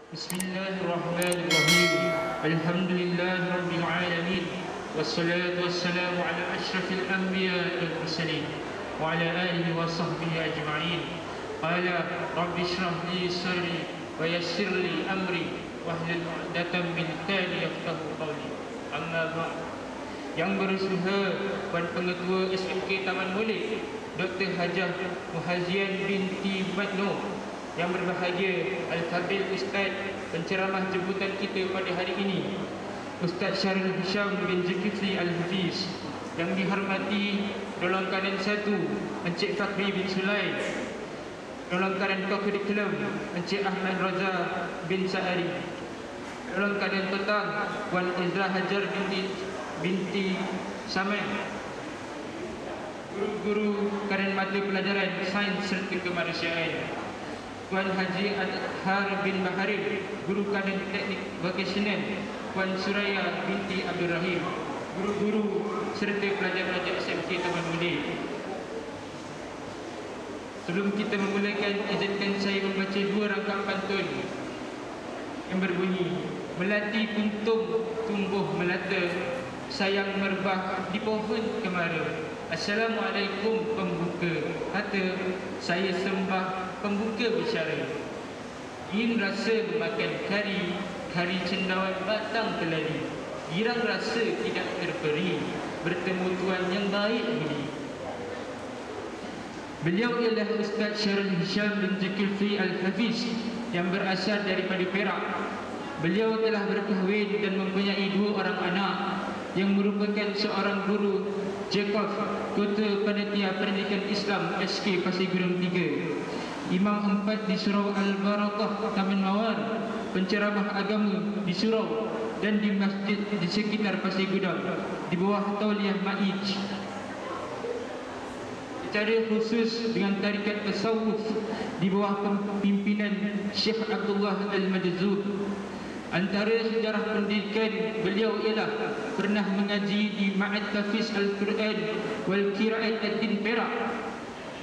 Bismillahirrahmanirrahim. Alhamdulillahirabbil alamin. Wassalatu wassalamu ala asyrafil anbiya'i wal mursalin wa ala alihi wa sahbihi ajma'in. Qala rabbi shrah li sadri wa yassir li amri wahlul 'uqdatam min lisani yafqahu qawli. Amma ba'd. Yang berusaha Puan Pengetua SMK Taman Molek Dr. Hajah Muhazian binti Madno, yang berbahagia Al-Fadil Ustaz penceramah jemputan kita pada hari ini, Ustaz Syarul Hisham bin Zulkifli Al-Hafiz, yang dihormati Dolong Kanan 1 Encik Fakri bin Sulai, Dolong Kanan Co-Curriculum Encik Ahmad Raza bin Sa'ari, Dolong Kanan Petang Puan Ezra Hajar binti Samen, guru-guru kanan mata pelajaran sains serta kemanusiaan, Puan Haji Adhar bin Maharib, guru kanan teknik vokasional, Puan Suraya binti Abdul Rahim, guru-guru serta pelajar-pelajar SMK Taman Molek. Sebelum kita memulakan, izinkan saya membaca dua rangkaian pantun yang berbunyi: melati kuntum tumbuh melata, sayang merbah di pohon kemara. Assalamualaikum pembuka kata, saya sembah pembuka bicara. Ingin rasa memakan kari, kari cendawan batang keladi. Girang rasa tidak terperi, bertemu tuan yang baik budi. Beliau ialah Ustaz Syarul Hisham bin Zulkifli Al-Hafiz yang berasal daripada Perak. Beliau telah berkahwin dan mempunyai 2 orang anak, yang merupakan seorang guru Jakov Kota Panitia Pendidikan Islam SK Pasir Gudang 3, Imam 4 di Surau Al-Barakah Taman Mawar, penceramah agama di surau dan di masjid di sekitar Pasir Gudang di bawah Tauliah Ma'ij. Secara khusus dengan tarikat tasawuf di bawah pimpinan Syekh Abdullah Al-Majzub. Antara sejarah pendidikan beliau ialah pernah mengaji di Ma'had Tahfiz Al-Quran wal Qira'at Ad-Din Perak,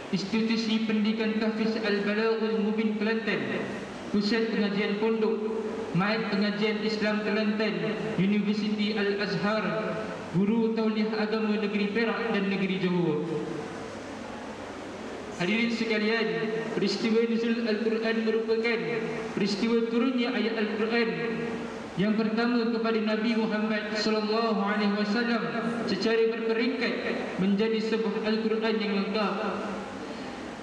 Institusi Pendidikan Tahfiz Al-Balaghul Mubin Kelantan, Pusat Pengajian Pondok, Ma'had Pengajian Islam Kelantan, Universiti Al-Azhar, Guru Tauliah Agama Negeri Perak dan Negeri Johor. Hadirin sekalian, peristiwa nuzul Al-Quran merupakan peristiwa turunnya ayat Al-Quran yang pertama kepada Nabi Muhammad SAW secara berperingkat menjadi sebuah Al-Quran yang lengkap.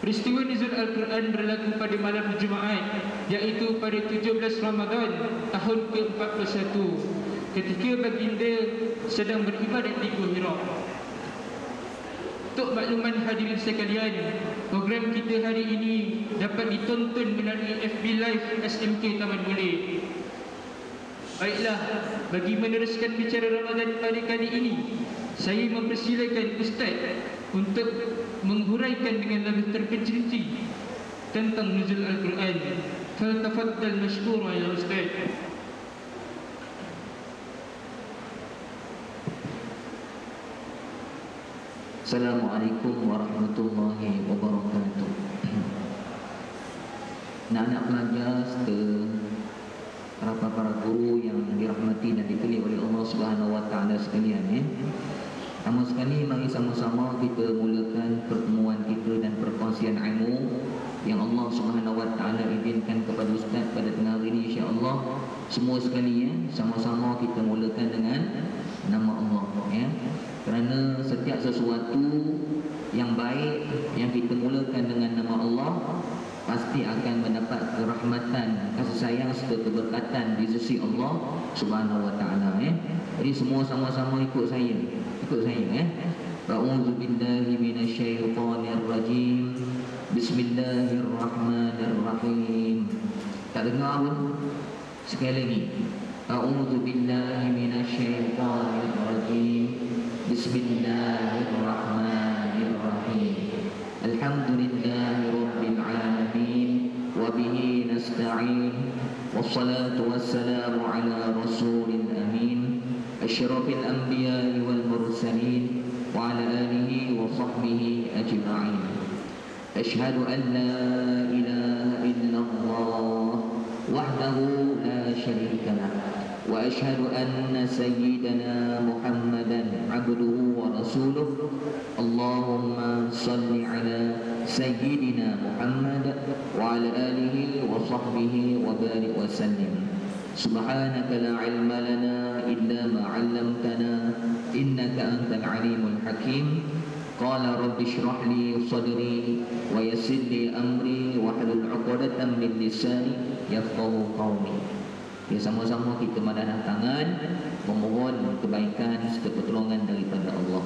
Peristiwa nuzul Al-Quran berlaku pada malam Jumaat, iaitu pada 17 Ramadan tahun ke-41, ketika baginda sedang beribadat di Gua Hira. Untuk makluman hadirin sekalian, program kita hari ini dapat ditonton melalui FB Live SMK Taman Molek. Baiklah, bagi meneruskan bicara Ramadan pada kali ini, saya mempersilakan Ustaz untuk menghuraikan dengan lebih terperinci tentang nuzul Al-Quran. Faltafaddal mashkura ya Ustaz. Assalamualaikum warahmatullahi wabarakatuh. Anak-anak pelajar serta para guru yang dirahmati dan dipilih oleh Allah Subhanahu wa taala sekalian, pertama sekali mari sama-sama kita mulakan pertemuan kita dan perkongsian ilmu yang Allah Subhanahu wa taala izinkan kepada Ustaz pada tengah hari ini, insya-Allah. Semua sekali sama-sama kita mulakan dengan nama Allah, kerana setiap sesuatu yang baik yang kita mulakan dengan nama Allah pasti akan mendapat kerahmatan, kasih sayang serta keberkatan di sisi Allah Subhanahu wa taala. Jadi semua sama-sama ikut saya. A'udzu billahi minasyaitonir rajim. Bismillahirrahmanirrahim. Tak dengar pun? Sekali lagi. A'udzu billahi minasyaitonir rajim. Bismillahirrahmanirrahim. Alhamdulillahi rabbil alamin wa bihi nasta'in. Wassalatu wassalamu ala rasulil amin, asyrafil anbiya'i wal mursalin wa ala alihi wa sahbihi ajma'in. Asyhadu an la ilaha illallah وحده لا شريك له وأشهد أن سيدنا محمدا عبده ورسوله اللهم صل على سيدنا محمد وعلى آله وصحبه وبارك وسلم سبحانك لا علم لنا إلا ما علمتنا إنك أنت العليم الحكيم قال رب اشرح لي صدري ويسر لي أمري واحلل عقدة من لساني يفقهوا قولي. Ya, sama-sama kita madadah tangan memohon kebaikan serta pertolongan daripada Allah.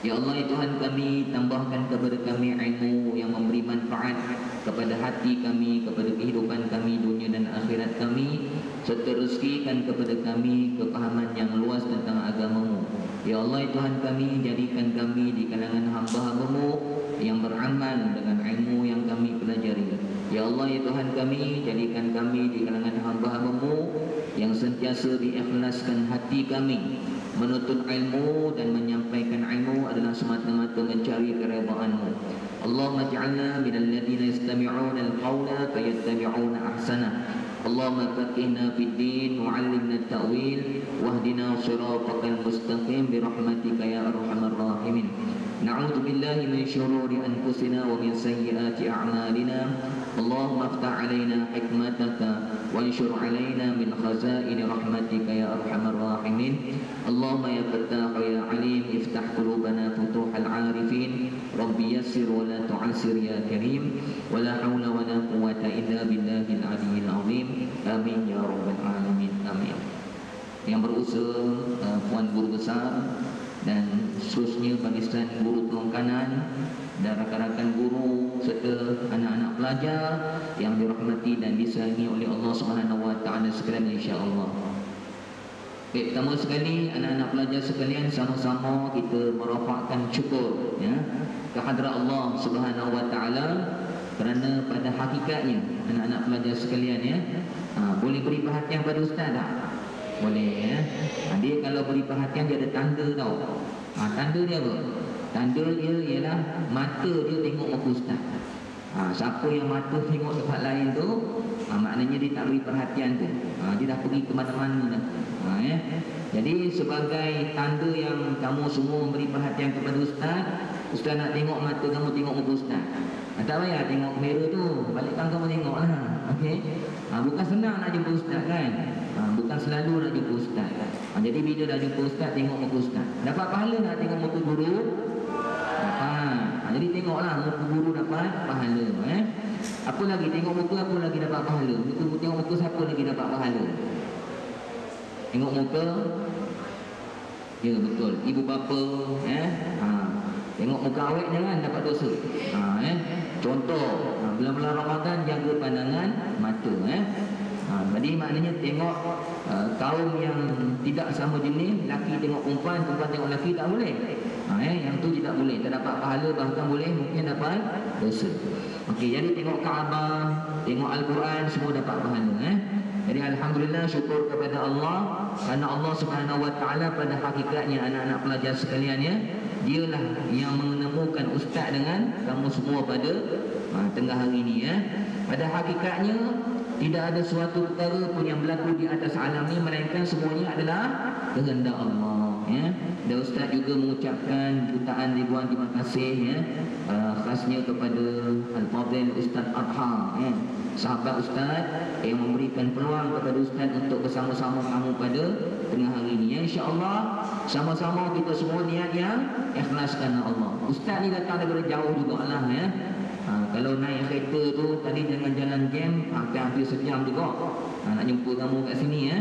Ya Allah, ya Tuhan kami, tambahkan kepada kami ilmu yang memberi manfaat kepada hati kami, kepada kehidupan kami, dunia dan akhirat kami, serta rezekikan kepada kami kepahaman yang luas tentang agama-Mu. Ya Allah, ya Tuhan kami, jadikan kami di kalangan hamba-hamba-Mu yang beramal dengan ilmu yang kami pelajari. Ya Allah, ya Tuhan kami, jadikan kami di kalangan hamba-hamba-Mu yang sentiasa diikhlaskan hati kami. Menuntut ilmu dan menyampaikan ilmu adalah semata-mata mencari keredaan-Mu. Allahumma ja'alna minal ladzina yastami'una al-qawla fayattabi'una ahsanah. Allahumma faqihna fid din wa 'allimna at-ta'wil wahdina shiratal mustaqim bi rahmatika ya arhamar rahimin. Na'udzu billahi min shururi anfusina wa min sayyiati a'malina. Allahumma iftah 'alaina hikmataka wa anshur 'alaina min khazain rahmatika ya arhamar rahimin. Allahumma ya fattah ya alim iftah qulubana futuhal 'arifin. Rabbi yassir wa la tu'assir ya karim. Wa la hawla wa la quwwata illa billahil 'aliyyil 'azim. Amin ya rabbal alamin. Amin. Yang berusaha puan guru besar dan khususnya barisan guru pelongkanan dan rakan-rakan guru serta anak-anak pelajar yang dirahmati dan disayangi oleh Allah Subhanahu wa taala sekalian, insya-Allah. Baik, pertama sekali anak-anak pelajar sekalian, sama-sama kita merafakkan syukur ya kehadrat Allah Subhanahu wa taala kerana pada hakikatnya anak-anak pelajar sekalian ya, boleh beri perhatian pada ustaz tak? Boleh ya. Dia kalau beri perhatian dia ada tanda tau. Tanda dia apa? Tanda dia ialah mata dia tengok muka ustaz. Siapa yang mata tengok tempat lain tu, maknanya dia tak beri perhatian tu. Dia dah pergi ke mana-mana dah. Ya. Jadi sebagai tanda yang kamu semua memberi perhatian kepada ustaz, ustaz nak tengok mata kamu tengok muka ustaz. Tak payah tengok kamera tu, balikkan kamu tengoklah. Okey. Bukan senang nak jumpa ustaz kan? Bukan selalu nak jumpa ustaz. Jadi bila dah jumpa ustaz, tengok muka ustaz. Dapat pahala nak tengok muka guru? Dapat. Jadi tengoklah muka guru dapat pahala. Apa lagi? Tengok muka apa lagi dapat pahala? Tengok muka siapa lagi dapat pahala? Tengok muka? Ya betul. Ibu bapa. Tengok muka awet jangan dapat dosa. Contoh, bulan-bulan Ramadan jaga pandangan mata. Jadi maknanya tengok kaum yang tidak sama jenis, laki tengok perempuan, perempuan tengok laki tak boleh. Yang tu tidak boleh, tak dapat pahala, bahkan boleh mungkin dapat dosa. Okey, jadi tengok Kaabah, tengok Al-Quran, semua dapat pahala. Jadi alhamdulillah, syukur kepada Allah kerana Allah Subhanahu wa taala pada hakikatnya anak-anak pelajar sekalian ya, dialah yang menemukan ustaz dengan kamu semua pada tengah hari ini ya. Pada hakikatnya tidak ada suatu perkara pun yang berlaku di atas alam ini melainkan semuanya adalah kehendak Allah ya. Dan ustaz juga mengucapkan jutaan ribuan terima kasih ya, khasnya kepada Al-Fadhil Ustaz Adha ya, sahabat ustaz yang memberikan peluang kepada ustaz untuk bersama-sama kamu pada tengah hari ini ya. InsyaAllah sama-sama kita semua niat yang ikhlas kerana Allah. Ustaz ni datang daripada jauh jugalah ya. Kalau naik kereta tu tadi jangan jalan jam hampir sejam juga nak jumpa kamu kat sini ya.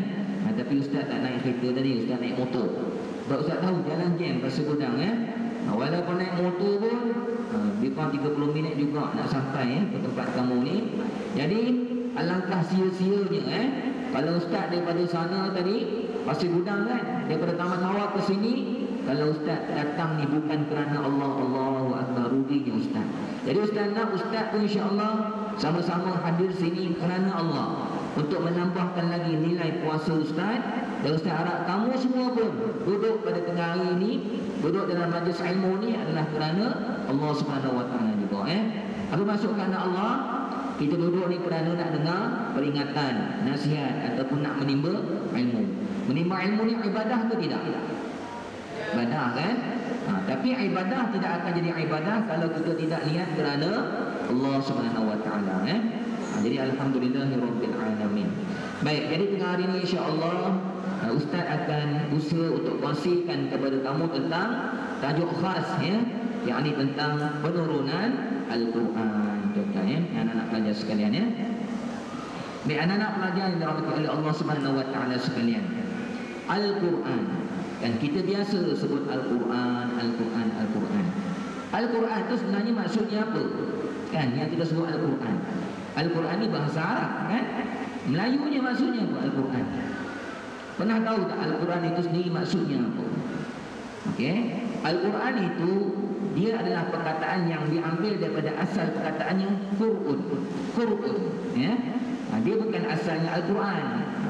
Tapi ustaz tak naik kereta tadi, ustaz naik motor. Sebab ustaz tahu jalan jam Pasir Gudang ya. Walaupun naik motor pun lebih kurang 30 minit juga nak sampai ya ke tempat kamu ni. Jadi alangkah sia-sianya kalau ustaz daripada sana tadi Pasir Gudang kan, daripada Taman Mawar ke sini, kalau ustaz datang ni bukan kerana Allah, Allahu Akbar, ruginya ustaz. Jadi ustaz nak ustaz pun insya-Allah sama-sama hadir sini kerana Allah untuk menambahkan lagi nilai puasa ustaz. Dan ustaz harap kamu semua pun duduk pada tengah hari ini, duduk dalam majlis ilmu ni adalah kerana Allah Subhanahu wa taala juga Apa maksud kerana Allah? Kita duduk ni kerana nak dengar peringatan, nasihat ataupun nak menimba ilmu. Menimba ilmu ni ibadah ke tidak? Ibadah kan? Tapi ibadah tidak akan jadi ibadah kalau kita tidak niat kerana Allah Subhanahu Wa Taala. Jadi alhamdulillahirabbil alamin. Baik, jadi tengah hari ni insya-Allah Ustaz akan usaha untuk kongsikan kepada kamu tentang tajuk khas yakni tentang penurunan Al-Quran. Tuan-tuan anak-anak pelajar sekalian Baik, anak-anak pelajar yang dirahmati oleh Allah Subhanahu Wa Taala sekalian. Al-Quran, kan kita biasa sebut Al-Quran, Al-Quran, Al-Quran. Al-Quran itu sebenarnya maksudnya apa? Kan yang kita sebut Al-Quran. Al-Quran ni bahasa Arab kan? Melayunya maksudnya apa Al-Quran? Pernah tahu tak Al-Quran itu sendiri maksudnya apa? Okey, Al-Quran itu dia adalah perkataan yang diambil daripada asal perkataannya Qur'un. Qur'un dia bukan asalnya Al-Quran.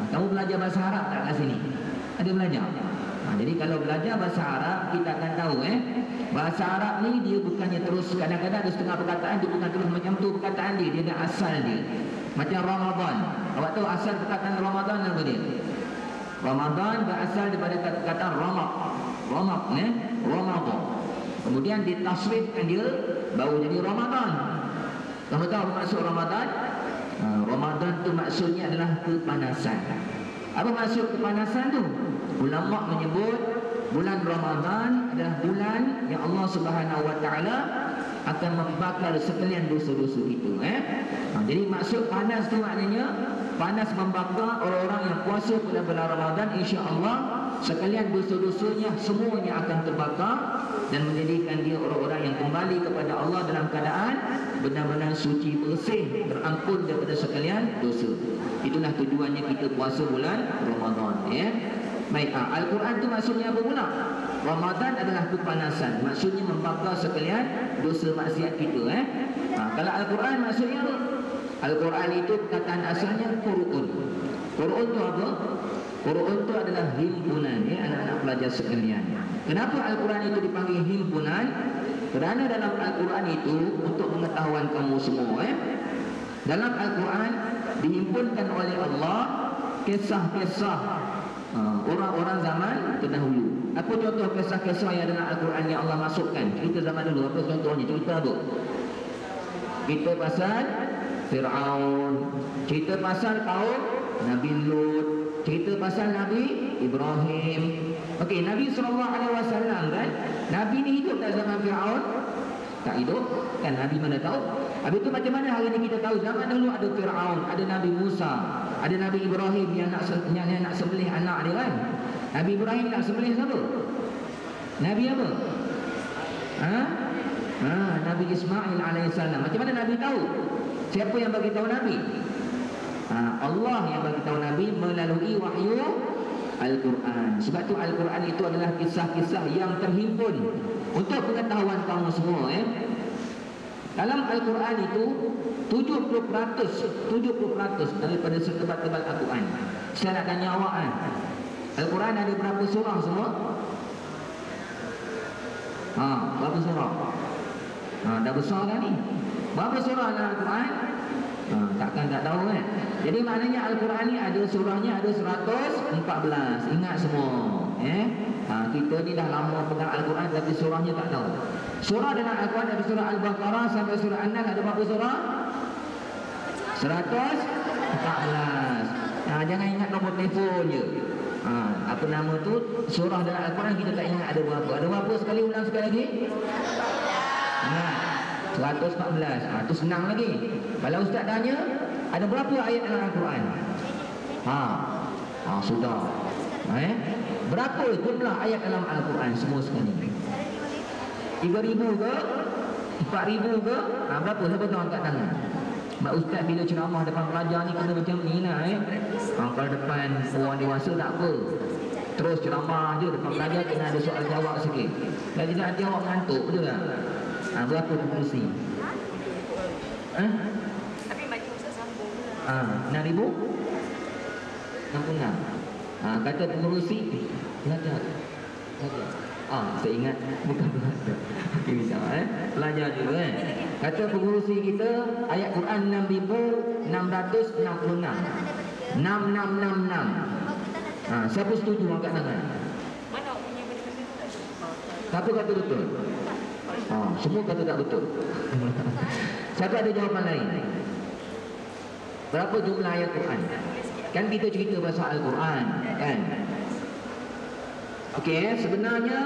Kamu belajar bahasa Arab tak kat sini? Ada belajar? Jadi kalau belajar bahasa Arab kita akan tahu bahasa Arab ni dia bukannya terus kadang-kadang ada setengah perkataan dia bukan terus macam tu perkataan dia ada asal dia. Macam Ramadan. Awak tahu asal perkataan Ramadan apa dia? Ramadan berasal daripada kata ramak. Ramak Ramadan. Kemudian ditasrifkan dia baru jadi Ramadan. Kamu tahu apa maksud Ramadan? Ramadan tu maksudnya adalah kepanasan. Apa maksud kepanasan tu? Ulama menyebut bulan Ramadan adalah bulan yang Allah Subhanahu Wa Taala akan membakar sekalian dosa-dosa itu. Jadi maksud panas tu maknanya panas membakar orang-orang yang puasa pada bulan Ramadan, insya-Allah sekalian dosa-dosanya semuanya akan terbakar dan menjadikan dia orang-orang yang kembali kepada Allah dalam keadaan benar-benar suci, bersih, berampun daripada sekalian dosa. Itulah tujuannya kita puasa bulan Ramadan. Baik, Al-Quran tu maksudnya apa pula? Ramadan adalah kepanasan, maksudnya membakar sekalian dosa maksiat kita. Kalau Al-Quran maksudnya apa? Al-Quran itu perkataan asalnya Qur'un. Qur'un tu apa? Qur'un tu adalah himpunan anak-anak pelajar sekalian. Kenapa Al-Quran itu dipanggil himpunan? Kerana dalam Al-Quran itu untuk pengetahuan kamu semua dalam Al-Quran dihimpunkan oleh Allah kisah-kisah orang-orang zaman terdahulu. Apa contoh kisah-kisah yang dalam Al-Quran yang Allah masukkan? Cerita zaman dulu, apa contohnya? Cerita apa? Cerita pasal Fir'aun, cerita pasal kaum Nabi Lut, cerita pasal Nabi Ibrahim. Okey, Nabi SAW kan, Nabi ni hidup tak zaman Fir'aun? Tak hidup kan, Nabi mana tahu. Habis itu macam mana hari ni kita tahu zaman dulu ada Fir'aun, ada Nabi Musa, ada Nabi Ibrahim yang nak sembelih anak dia kan. Nabi Ibrahim nak sembelih siapa? Nabi apa? Nabi Ismail alaihissalam. Macam mana Nabi tahu? Siapa yang bagi tahu Nabi? Allah yang bagi tahu Nabi melalui wahyu Al-Quran. Sebab tu Al-Quran itu adalah kisah-kisah yang terhimpun untuk pengetahuan kamu semua. Dalam Al-Quran itu 70% daripada setebal-tebal Al-Quran. Saya nak tanya awak Al-Quran ada berapa surah semua? Berapa surah? Dah besar kan ni? Berapa surah dalam Al-Quran? Takkan tak tahu kan? Jadi maknanya Al-Quran ni ada surahnya ada 114. Ingat semua. Kita ni dah lama pegang Al-Quran tapi surahnya tak tahu. Surah dalam Al-Quran dari surah Al-Baqarah sampai surah An-Nas ada berapa surah? 114. Jangan ingat nombor telefon je. Apa nama tu? Surah dalam Al-Quran kita tak ingat ada berapa. Ada berapa sekali, ulang sekali lagi? 114. Itu senang lagi. Kalau ustaz tanya, ada berapa ayat dalam Al-Quran? Sudah. Berapa jumlah ayat dalam Al-Quran semua sekali? 3,000 ke? 4,000 ke? Berapa? Siapa tahu angkat tangan? Mak ustaz bila ceramah depan pelajar ni kena macam ni lah kalau depan orang dewasa tak apa, terus ceramah je depan pelajar kena ada soal jawab sikit. Kalau tidak nanti awak mengantuk betul tak? Berapa kursi? Tapi macam Ustaz sambung 6,000? 66. Kata pengurusi belajar Saya ingat bukan belajar. Okey, misal belajar juga kan. Kata pengurusi kita ayat Quran 6666. 6666. Siapa setuju angkat tangan? Mana punya benda-benda tu tak ada? Siapa kata betul? Semua kata tak betul. Siapa ada jawapan lain? Berapa jumlah ayat Quran? Kan kita cerita pasal Al-Quran, kan? Okey, sebenarnya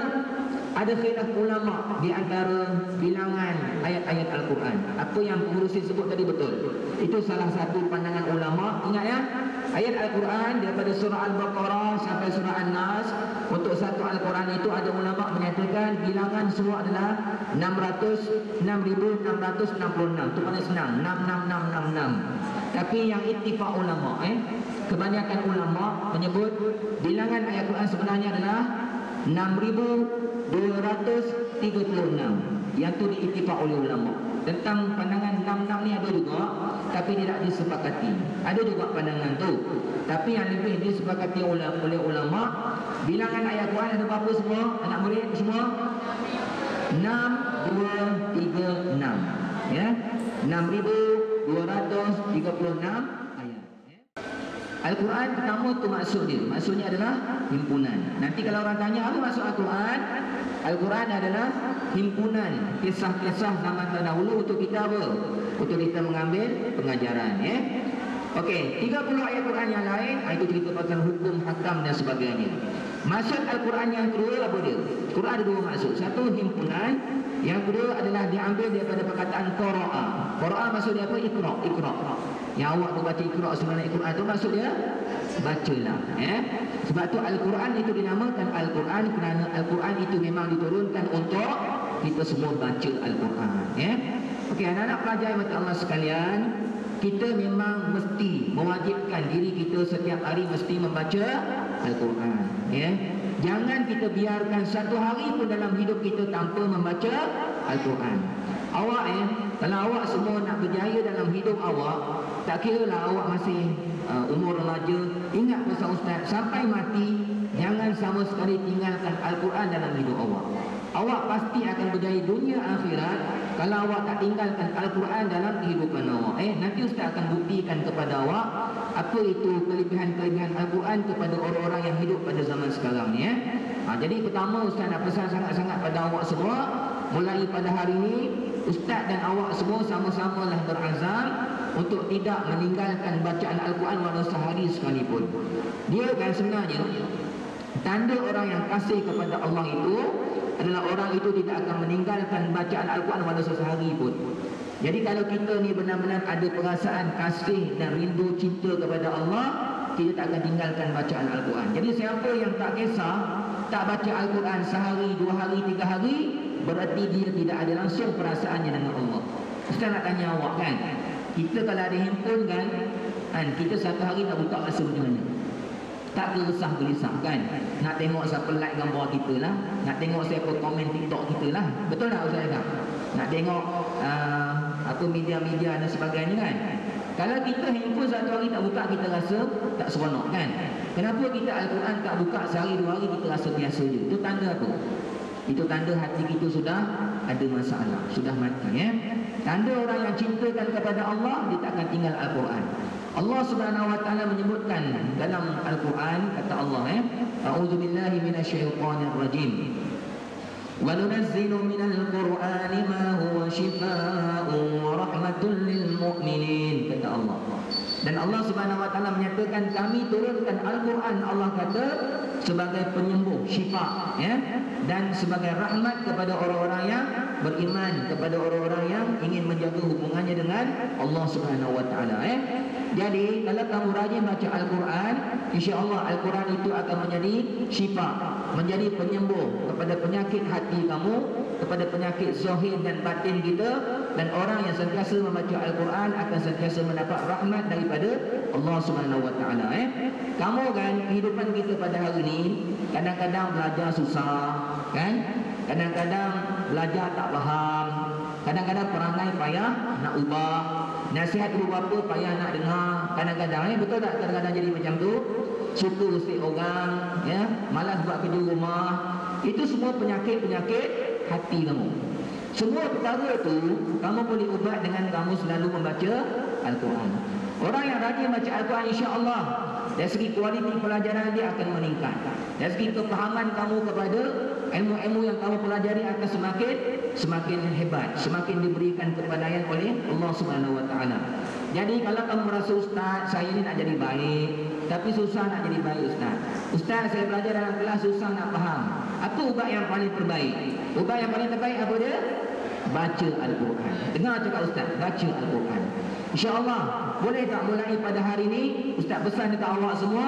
ada khilaf ulama di antara bilangan ayat-ayat Al-Quran. Apa yang pengurusi sebut tadi betul. Itu salah satu pandangan ulama. Ingat ya, ayat Al-Quran daripada surah Al-Baqarah sampai surah An-Nas, untuk satu Al-Quran itu ada ulama menyatakan bilangan semua adalah 606,666. Itu paling senang, 66666. Tapi yang ittifaq ulama, kebanyakan ulama menyebut bilangan ayat Quran sebenarnya adalah 6,236. Yang tu diittifaq oleh ulama. Tentang pandangan 66 ni ada juga, tapi tidak disepakati. Ada juga pandangan tu, tapi yang lebih disepakati oleh ulama, bilangan ayat Quran ada berapa semua? Anak murid semua? 6236. Ya, 6236 ayat. Al-Quran pertama tu maksudnya adalah himpunan. Nanti kalau orang tanya apa maksud Al-Quran? Al-Quran adalah himpunan kisah-kisah zaman terdahulu untuk kita apa? Untuk kita mengambil pengajaran, ya. Okey, 30 ayat Quran yang lain itu cerita pasal hukum, hakam dan sebagainya. Maksud Al-Quran yang kedua apa dia? Quran ada dua maksud. Satu himpunan, yang kedua adalah diambil daripada perkataan qara'a. Qara'a maksud dia apa? Iqra. Yang awak tu baca Iqra sebenarnya Quran tu maksud dia bacalah, ya. Sebab tu Al-Quran itu dinamakan Al-Quran kerana Al-Quran itu memang diturunkan untuk kita semua baca Al-Quran, ya. Okey, anak-anak pelajar yang Allah sekalian, kita memang mesti mewajibkan diri kita setiap hari mesti membaca Al-Quran, ya. Jangan kita biarkan satu hari pun dalam hidup kita tanpa membaca Al-Quran. Awak kalau awak semua nak berjaya dalam hidup awak, tak kira lah awak masih umur remaja, ingat pesan Ustaz, sampai mati jangan sama sekali tinggalkan Al-Quran dalam hidup awak. Awak pasti akan berjaya dunia akhirat kalau awak tak tinggalkan Al-Quran dalam kehidupan awak. Nanti Ustaz akan buktikan kepada awak apa itu kelebihan-kelebihan Al-Quran kepada orang-orang yang hidup pada zaman sekarang ni, Jadi pertama Ustaz nak pesan sangat-sangat pada awak semua, mulai pada hari ini Ustaz dan awak semua sama-samalah berazam untuk tidak meninggalkan bacaan Al-Quran walau sehari sekalipun. Dia kan sebenarnya tanda orang yang kasih kepada Allah itu adalah orang itu tidak akan meninggalkan bacaan Al-Quran walau sehari pun. Jadi kalau kita ni benar-benar ada perasaan kasih dan rindu cinta kepada Allah, kita tak akan tinggalkan bacaan Al-Quran. Jadi siapa yang tak kisah, tak baca Al-Quran sehari, 2 hari, 3 hari, berarti dia tidak ada langsung perasaannya dengan Allah. Ustaz nak tanya awak kan, kita kalau ada handphone kan, kita satu hari tak buka rasa macam mana? Tak gelisah kan? Nak tengok siapa like gambar kita lah, nak tengok siapa komen TikTok kita lah. Betul tak Ustaz Azhar? Nak tengok media-media dan sebagainya kan? Kalau kita handphone satu hari tak buka, kita rasa tak seronok kan? Kenapa kita Al-Quran tak buka sehari 2 hari kita rasa biasa je? Itu tanda apa? Itu tanda hati kita sudah ada masalah, sudah mati, ya. Tanda orang yang cintakan kepada Allah, dia tak akan tinggal Al-Quran. Allah Subhanahu wa taala menyebutkan dalam Al-Quran, kata Allah, A'udzubillahi minasyaitonir rajim. Wa nunazzilu minal Qur'ani ma huwa shifaa'un wa rahmatun lil mu'minin, kata Allah. Dan Allah Subhanahu wa taala menyatakan kami turunkan Al-Quran, Allah kata, sebagai penyembuh, syifa, ya, dan sebagai rahmat kepada orang-orang yang beriman, kepada orang-orang yang ingin menjaga hubungannya dengan Allah Subhanahu wa taala, Jadi kalau kamu rajin baca Al-Quran, insya-Allah Al-Quran itu akan menjadi syifa, menjadi penyembuh kepada penyakit hati kamu, kepada penyakit zahir dan batin kita, dan orang yang sentiasa membaca Al-Quran akan sentiasa mendapat rahmat daripada Allah Subhanahu wa taala, Kamu kan kehidupan kita pada hari ini kadang-kadang belajar susah, kan? Kadang-kadang belajar tak faham, kadang-kadang perangai payah nak ubah, nasihat guru bapa payah nak dengar, kadang-kadang, betul tak? Kadang-kadang jadi macam tu, suka usik orang, malas buat kerja rumah, Itu semua penyakit-penyakit hati kamu. Semua perkara itu kamu boleh ubat dengan kamu selalu membaca Al-Quran. Orang yang rajin baca Al-Quran, insya-Allah dari segi kualiti pelajaran dia akan meningkat. Dari segi kefahaman kamu kepada ilmu-ilmu yang kamu pelajari akan semakin hebat, semakin diberikan kepadanya oleh Allah Subhanahu Wa Taala. Jadi kalau kamu merasa, ustaz, saya ini nak jadi baik, tapi susah nak jadi baik, ustaz. Ustaz, saya belajar dalam kelas susah nak faham. Apa ubat yang paling terbaik? Ubat yang paling terbaik apa dia? Baca Al-Quran. Dengar cakap ustaz, baca Al-Quran. InsyaAllah, boleh tak mulai pada hari ini, ustaz pesan dekat awak semua,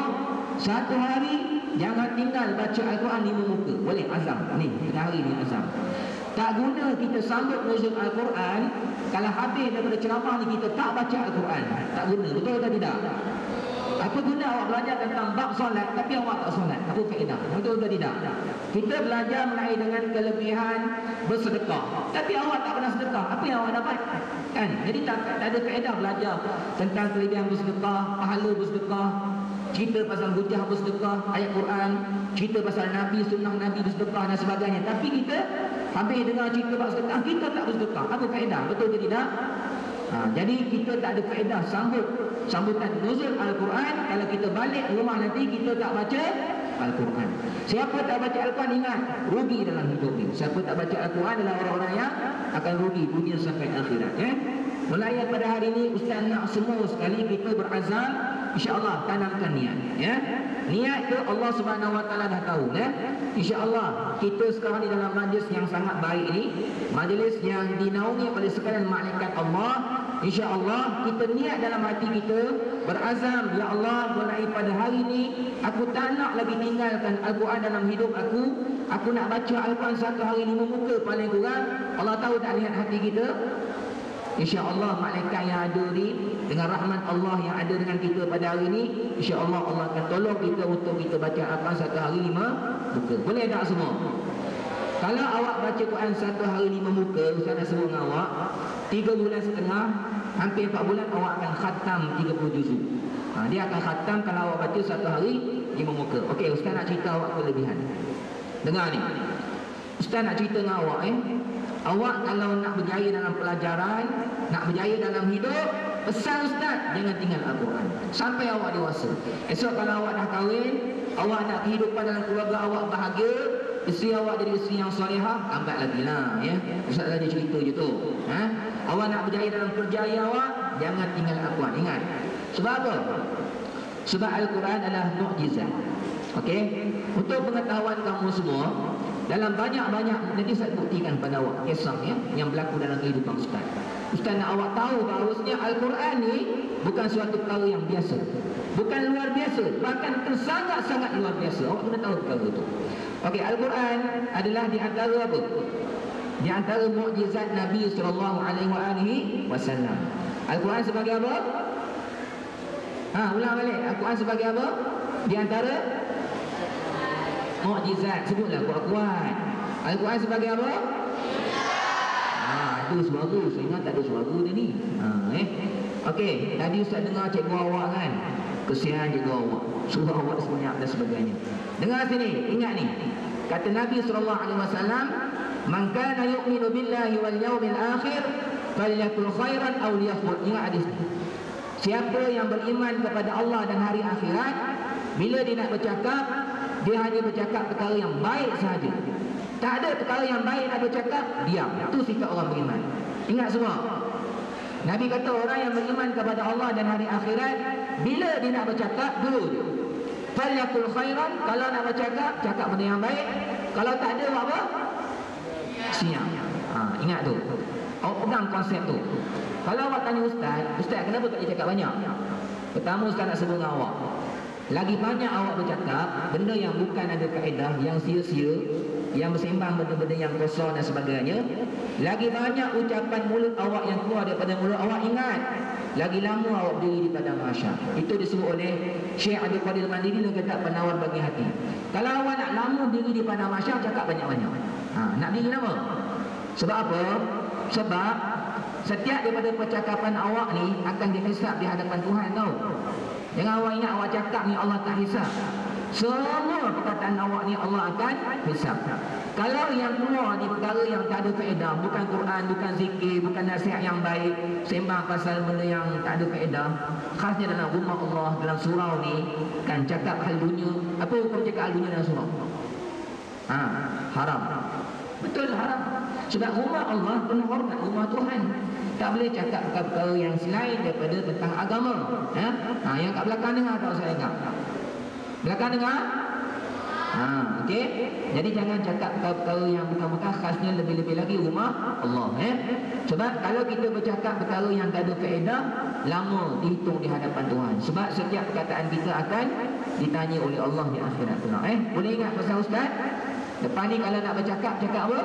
satu hari jangan tinggal baca Al-Quran 5 muka. Boleh azam. Ni, tengah hari ni azam. Tak guna kita sambut nuzul Al-Quran kalau habis daripada ceramah ni kita tak baca Al-Quran. Tak guna, betul atau tidak? Apa guna awak belajar tentang bab solat tapi awak tak solat? Apa faedah? Betul atau tidak? Kita belajar mengenai dengan kelebihan bersedekah tapi awak tak pernah sedekah. Apa yang awak dapat? Kan? Jadi tak ada faedah belajar tentang kelebihan bersedekah, pahala bersedekah, cerita pasal hujah bersedekah, ayat Quran, cerita pasal Nabi, sunnah Nabi bersedekah dan sebagainya. Tapi kita habis dengar cerita pasal sedekah, kita tak bersedekah. Apa faedah? Betul ke tidak? Jadi kita tak ada faedah sambutan nuzul Al-Quran kalau kita balik rumah nanti kita tak baca Al-Quran. Siapa tak baca Al-Quran, ingat, rugi dalam hidup ni. Siapa tak baca Al-Quran adalah orang-orang yang akan rugi dunia sampai akhirat. Mulai pada hari ini ustaz nak semua sekali kita berazam, insya-Allah tanamkan niat, ya. Niat tu Allah Subhanahu Wa Taala dah tahu, ya. Insya-Allah kita sekarang di dalam majlis yang sangat baik ini, majlis yang dinaungi oleh sekalian malaikat Allah. InsyaAllah kita niat dalam hati kita, berazam, ya Allah, mulai pada hari ini aku tak nak lagi tinggalkan Al-Quran dalam hidup aku. Aku nak baca Al-Quran satu hari 5 muka paling kurang. Allah tahu tak niat hati kita. InsyaAllah malaikat yang ada ni, dengan rahmat Allah yang ada dengan kita pada hari ini, InsyaAllah Allah akan tolong kita untuk kita baca Al-Quran satu hari 5 muka. Boleh tak semua? Kalau awak baca Quran satu hari 5 muka, Ustaz nak sebut dengan awak, 3 bulan setengah, hampir 4 bulan awak akan khatam 30 juzuk. Dia akan khatam kalau awak baca satu hari 5 muka. Okey, Ustaz nak cerita awak kelebihan. Dengar ni. Ustaz nak cerita dengan awak, awak kalau nak berjaya dalam pelajaran, nak berjaya dalam hidup, pesan Ustaz, jangan tinggal Al-Quran sampai awak dewasa. Esok kalau awak dah kahwin, awak nak kehidupan dalam keluarga awak bahagia, isteri awak jadi isteri yang solehah, lambat lagi lah, ya. Ustaz tadi cerita je tu. Awak nak berjaya dalam kerjaya awak, jangan tinggal Al-Quran. Ingat. Sebab apa? Sebab Al-Quran adalah mukjizat. Okey? Untuk pengetahuan kamu semua, dalam banyak-banyak, nanti saya buktikan pada awak kisah, ya, yang berlaku dalam kehidupan Ustaz. Ustaz nak awak tahu bahawasanya Al-Quran ni bukan suatu perkara yang biasa, bukan luar biasa, bahkan sangat-sangat luar biasa. Awak kena tahu perkara itu. Okey, Al-Quran adalah di antara apa? Di antara mukjizat Nabi SAW. Al-Quran sebagai apa? Ulang balik. Al-Quran sebagai apa? Di antara mukjizat. Sebutlah kuat-kuat. Al-Quran sebagai apa? Ada suara. Saya ingat tak ada suara dia ni. Okey, tadi Ustaz dengar cikgu awak kan, kesian cikgu awak, suruh awak sebanyak dan sebagainya. Dengar sini, ingat ni. Kata Nabi SAW, "Man kana yu'minu billahi wal yawmil akhir falyakul khairan aw liyasmut." Ingat hadis ni. Siapa yang beriman kepada Allah dan hari akhirat, bila dia nak bercakap, dia hanya bercakap perkara yang baik sahaja. Tak ada perkara yang baik nak bercakap, diam. Itu sifat orang beriman. Ingat semua. Nabi kata orang yang beriman kepada Allah dan hari akhirat, bila dia nak bercakap, dulu dia falyakul khairan, kalau nak bercakap, cakap benda yang baik. Kalau tak ada, buat apa? Siap. Ingat tu. Awak pegang konsep tu. Kalau awak tanya Ustaz, Ustaz kenapa tak boleh cakap banyak? Pertama Ustaz nak sebut dengan awak, lagi banyak awak bercakap benda yang bukan ada kaedah, yang sia-sia, yang bersembang benda-benda yang kosong dan sebagainya, lagi banyak ucapan mulut awak yang keluar daripada mulut awak, ingat, lagi lama awak berdiri di padang mahsyar. Itu disebut oleh Syekh Abdul Qadir Mandiri dengan kata penawar bagi hati. Kalau awak nak lama diri di padang mahsyar, cakap banyak-banyak. Nak diri lama. Sebab apa? Sebab setiap daripada percakapan awak ni akan dihisap di hadapan Tuhan, tau. Jangan awak ingat awak cakap ni Allah tak hisap. Semua perkataan awak ni Allah akan hisap. Kalau yang keluar ni perkara yang tak ada faedah, bukan Quran, bukan zikir, bukan nasihat yang baik, sembang pasal benda yang tak ada faedah, khasnya dalam rumah Allah, dalam surau ni kan cakap hal dunia. Apa hukum cakap hal dunia dalam surau? Haram. Betul, haram. Sebab rumah Allah penuh hormat, rumah Tuhan. Tak boleh cakap perkara yang selain daripada tentang agama. Yang kat belakang dengar tak saya ingat. Belakang dengar? Okey. Jadi jangan cakap perkara yang bukan-bukan, khasnya lebih-lebih lagi rumah Allah. Sebab kalau kita bercakap perkara yang tak ada faedah, lama dihitung di hadapan Tuhan. Sebab setiap perkataan kita akan ditanya oleh Allah di akhirat kelak. Boleh ingat pasal ustaz? Depan ni kalau nak bercakap, cakap apa?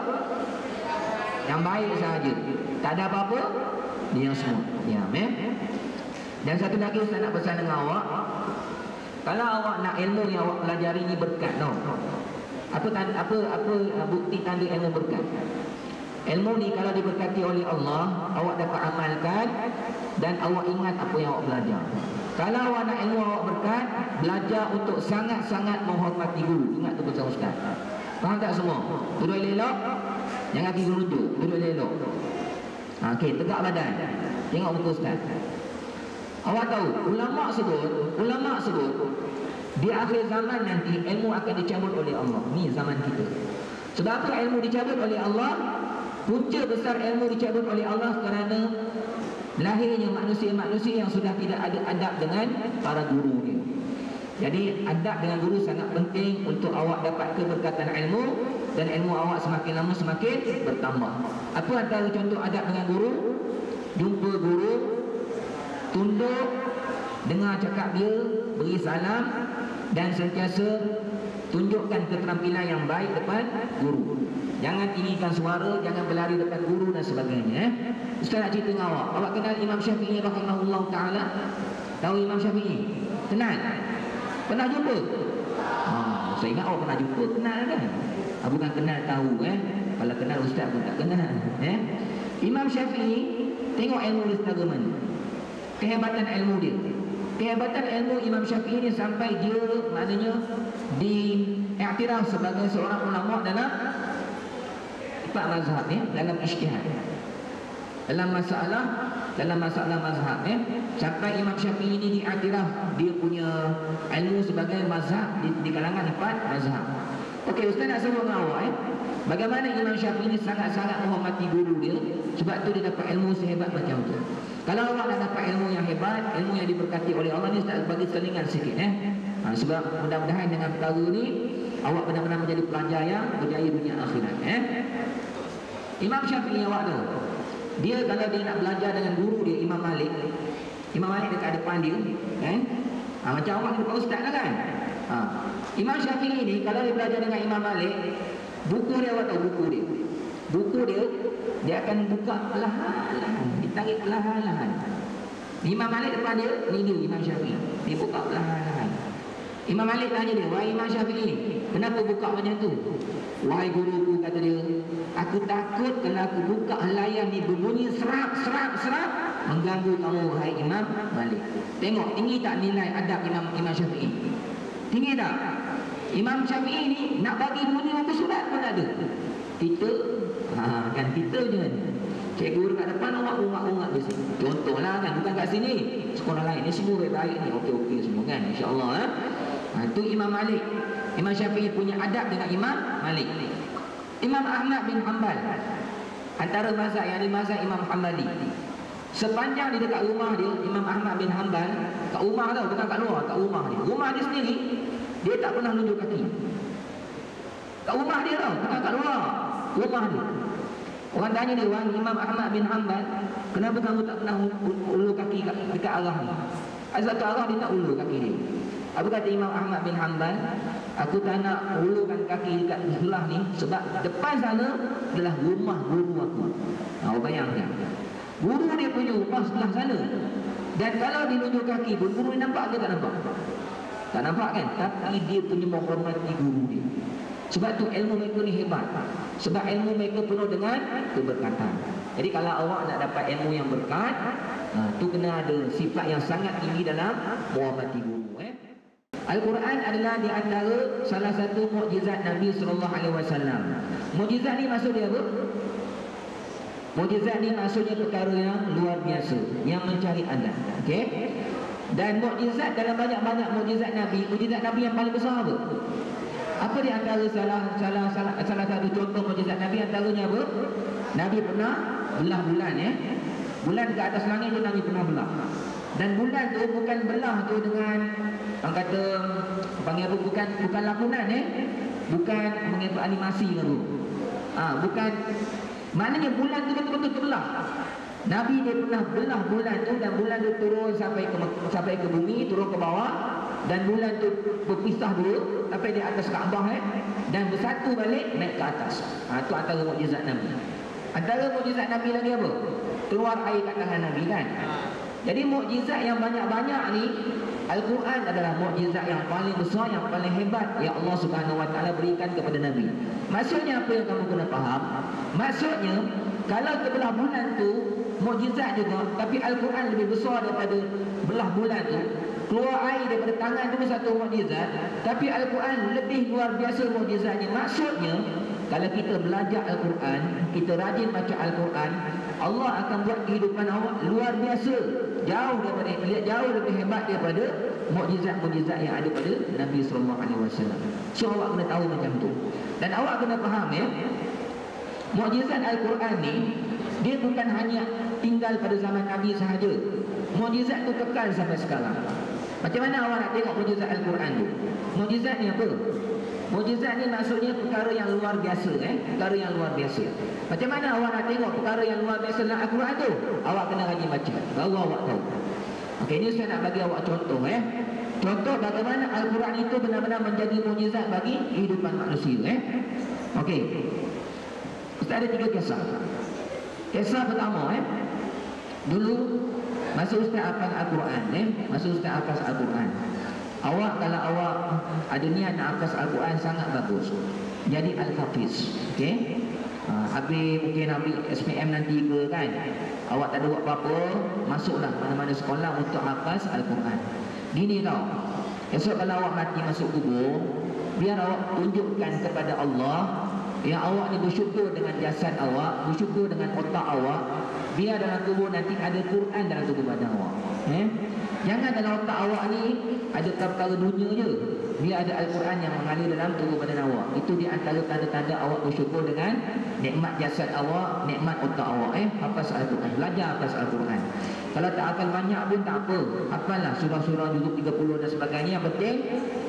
Yang baik sahaja. Tak ada apa-apa, diam semua. Diam. Dan satu lagi ustaz nak pesan dengan awak. Kalau awak nak ilmu yang awak pelajari ni berkat tau. Apa bukti tanda ilmu berkat? Ilmu ni kalau diberkati oleh Allah, awak dapat amalkan dan awak ingat apa yang awak belajar. Kalau awak nak ilmu awak berkat, belajar untuk sangat-sangat menghormati guru. Ingat tu pesan ustaz. Faham tak semua? Duduk elok, jangan pergi gerunjuk. Duduk elok. Okey, tegak badan. Tengok muka ustaz. Awak tahu, ulama sebut di akhir zaman nanti ilmu akan dicabut oleh Allah. Ni zaman kita. Sebab apa ilmu dicabut oleh Allah? Punca besar ilmu dicabut oleh Allah kerana lahirnya manusia-manusia yang sudah tidak ada adab dengan para guru dia. Jadi adab dengan guru sangat penting untuk awak dapat keberkatan ilmu, dan ilmu awak semakin lama semakin bertambah. Apa antara contoh adab dengan guru? Jumpa guru, tunduk, dengar cakap dia, beri salam, dan sentiasa tunjukkan keterampilan yang baik depan guru. Jangan tinggikan suara, jangan berlari depan guru dan sebagainya. Ustaz nak cerita dengan awak. Awak kenal Imam Syafi'i rahimahullah ta'ala? Tahu Imam Syafi'i? Kenal? Pernah jumpa? Saya ingat awak pernah jumpa, kenal kan? Bukan kenal tahu Kalau kenal ustaz pun tak kenal. Imam Syafi'i, tengok ilmu dia setara mana. Kehebatan ilmu dia. Kehebatan ilmu Imam Syafi'i ni sampai dia maknanya diiktiraf sebagai seorang ulama dalam empat mazhab dalam ijtihad. Dalam masalah mazhab sampai Imam Syafi'i ini diiktiraf dia punya ilmu sebagai mazhab di kalangan empat mazhab. Okey, ustaz nak sebut dengan awak bagaimana Imam Syafi'i ini sangat-sangat menghormati guru dia. Sebab tu dia dapat ilmu sehebat macam tu. Kalau awak nak dapat ilmu yang hebat, ilmu yang diberkati oleh Allah ni, ustaz bagi selingan sikit sebab mudah-mudahan dengan perkara ni awak benar-benar menjadi pelajar yang berjaya dunia akhirat. Imam Syafi'i awak tahu, dia kalau dia nak belajar dengan guru dia Imam Malik dekat depan dia macam awak dekat ustaz lah kan. Imam Syafi'i ni kalau dia belajar dengan Imam Malik, buku dia awak tahu, buku dia akan buka perlahan-lahan, ditarik perlahan-lahan. Imam Malik depan dia, ni dia Imam Syafi'i, dia buka perlahan-lahan. Imam Malik tanya dia, wahai Imam Syafi'i, kenapa buka macam tu? Wahai guruku, kata dia, aku takut kalau aku buka helaian ni berbunyi serap mengganggu kamu, wahai Imam Malik. Tengok, tinggi tak nilai adab Imam Syafi'i? Tinggi tak? Imam Syafi'i ni nak bagi bunyi muka surat pun tak ada. Kita kan kita je. Cikgu dekat depan awak ungak-ungak di sini. Contohlah kan, bukan kat sini. Sekolah lain ni semua baik-baik ni. Okey semua kan, insya-Allah itu Imam Malik. Imam Syafi'i punya adab dengan Imam Malik. Imam Ahmad bin Hanbal, antara mazhab yang mazhab Imam Hanbali. Sepanjang di dekat rumah dia, Imam Ahmad bin Hanbal, kat rumah tau, bukan kat luar, kat rumah dia. Rumah dia sendiri, dia tak pernah nunjuk kaki. Kat rumah dia tau, bukan kat luar. Rumah dia. Orang tanya dia, wahai Imam Ahmad bin Hanbal, kenapa kamu tak pernah ulur kaki dekat arah ni? Satu arah dia tak ulur kaki dia. Apa kata Imam Ahmad bin Hanbal? Aku tak nak ulurkan kaki dekat sebelah ni sebab depan sana adalah rumah guru aku. Awak bayangkan, guru dia punya rumah sebelah sana. Dan kalau dia nunjuk kaki pun, guru dia nampak ke tak nampak? Tak nampak kan? Tapi dia punya menghormati guru dia. Sebab tu ilmu mereka ni hebat. Sebab ilmu mereka penuh dengan keberkatan. Jadi kalau awak nak dapat ilmu yang berkat, tu kena ada sifat yang sangat tinggi dalam menghormati guru. Al-Quran adalah di antara salah satu mukjizat Nabi SAW. Mukjizat ni maksud dia apa? Mukjizat ni maksudnya perkara yang luar biasa, yang mencari adat. Okey? Dan mukjizat dalam banyak-banyak mukjizat Nabi yang paling besar apa? Apa di antara salah satu contoh mukjizat Nabi antaranya apa? Nabi pernah belah bulan Bulan ke atas langit tu Nabi pernah belah. Dan bulan tu bukan belah tu dengan orang kata panggil apa, bukan lakonan bukan panggil animasi ke tu. Bukan, maknanya bulan tu betul-betul terbelah. Nabi dia pernah belah bulan tu, dan bulan tu turun sampai ke bumi, turun ke bawah, dan bulan tu berpisah dulu sampai di atas Kaabah dan bersatu balik naik ke atas. Itu antara mukjizat Nabi. Antara mukjizat Nabi lagi apa? Keluar air kat tangan Nabi kan. Jadi mukjizat yang banyak-banyak ni, Al-Quran adalah mukjizat yang paling besar, yang paling hebat yang Allah Subhanahu Wa Taala berikan kepada Nabi. Maksudnya apa yang kamu kena faham? Maksudnya kalau terbelah bulan tu mukjizat juga, tapi Al-Quran lebih besar daripada belah bulan tu. Keluar air daripada tangan tu satu mukjizat, tapi Al-Quran lebih luar biasa mukjizatnya. Maksudnya kalau kita belajar Al-Quran, kita rajin baca Al-Quran, Allah akan buat kehidupan awak luar biasa, jauh lebih hebat daripada mukjizat-mukjizat yang ada pada Nabi SAW. So awak kena tahu macam tu. Dan awak kena faham mukjizat Al-Quran ni dia bukan hanya tinggal pada zaman Nabi sahaja. Mukjizat tu kekal sampai sekarang. Macam mana awak nak tengok mukjizat Al-Quran tu? Mukjizat ni apa? Mukjizat ni maksudnya perkara yang luar biasa, perkara yang luar biasa. Macam mana awak nak tengok perkara yang luar biasa dalam Al-Quran tu? Awak kena rajin baca, baru awak tahu. Okey, ini saya nak bagi awak contoh Contoh bagaimana Al-Quran itu benar-benar menjadi mukjizat bagi kehidupan manusia Okey. Ustaz ada 3 kisah. Kisah pertama dulu masa Ustaz hafal Al-Quran masa Ustaz hafal Al-Quran. Awak kalau awak ada niat nak hafaz Al-Quran sangat bagus. Jadi Al-Hafiz. Okey. Habis mungkin ambil SPM nanti ke kan. Awak tak ada buat apa-apa, masuklah mana-mana sekolah untuk hafaz Al-Quran. Gini tau. Esok kalau awak mati masuk kubur, biar awak tunjukkan kepada Allah yang awak ni bersyukur dengan jasad awak, bersyukur dengan otak awak. Biar dalam kubur nanti ada Quran dalam tubuh badan awak. Jangan dalam otak awak ni ada perkara dunia je. Biar ada Al-Quran yang mengalir dalam tubuh badan awak. Itu di antara tanda-tanda awak bersyukur dengan nikmat jasad awak, nikmat otak awak. Hafaz Al-Quran, belajar hafaz Al-Quran. Kalau tak hafal banyak pun tak apa, hafallah surah-surah juzuk 30 dan sebagainya. Yang penting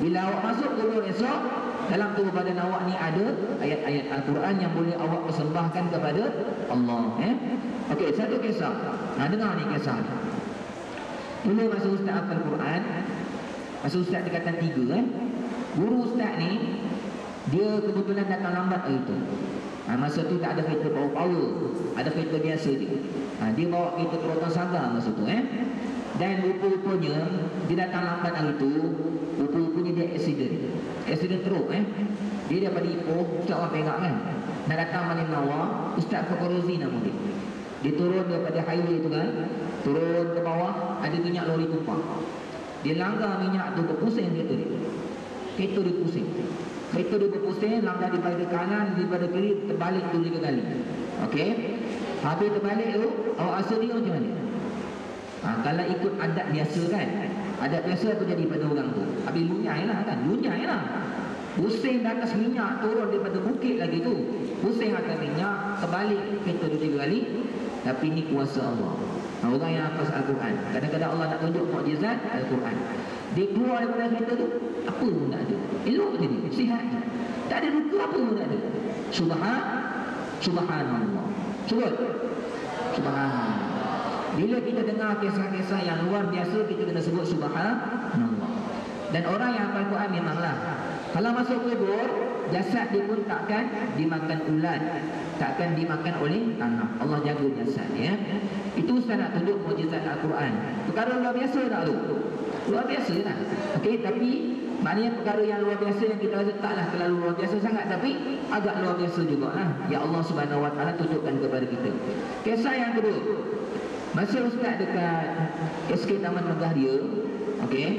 bila awak masuk kubur esok, dalam tubuh badan awak ni ada ayat-ayat Al-Quran yang boleh awak persembahkan kepada Allah. Okey, satu kisah. Dengar ni kisah ni. Dulu masa Ustaz hafal Quran, masa Ustaz dekatan 3 guru Ustaz ni dia kebetulan datang lambat hari tu. Masa tu tak ada kereta power, ada kereta biasa je. Dia bawa kereta Proton Saga masa tu Dan rupa-rupanya dia datang lambat hari tu, rupa-rupanya dia accident teruk Dia daripada Ipoh, Ustaz orang Perak kan, nak datang Malim Nawar. Ustaz Fakorozi nama dia. Dia turun daripada highway tu kan, turun ke bawah, ada minyak lori tumpah. Dia langgar minyak tu, berpusing kereta dia. Kereta dia pusing. Kereta dia berpusing, langgar daripada kanan, daripada kiri, terbalik 2-3 kali. Okey. Habis terbalik tu, awak rasa dia macam mana? Kalau ikut adat biasa kan, adat biasa tu jadi pada orang tu. Habis lunyai lah kan, lunyai lah. Pusing di atas minyak, turun daripada bukit lagi tu. Pusing atas minyak, terbalik kereta 2-3 kali. Tapi ini kuasa Allah. Orang yang hafaz Al-Quran, kadang-kadang Allah nak tunjuk mukjizat Al-Quran. Dia keluar daripada kereta tu, apa pun tak ada. Elok je dia, sihat je. Tak ada luka, apa pun tak ada. Subhanallah. Subhanallah. Bila kita dengar kisah-kisah yang luar biasa, kita kena sebut Subhanallah. Dan orang yang hafal Quran memanglah, kalau masuk kubur, jasad dia pun takkan dimakan ulat, takkan dimakan oleh tanah. Allah jaga jasad Itu Ustaz nak tunjuk mukjizat Al-Quran. Perkara luar biasa tak tu? Luar biasa lah. Okey, tapi maknanya perkara yang luar biasa yang kita rasa taklah terlalu luar biasa sangat, tapi agak luar biasa jugalah. Ya Allah Subhanahu Wa Taala tunjukkan kepada kita. Kisah yang kedua. Masa Ustaz dekat SK Taman Megah dia, okey.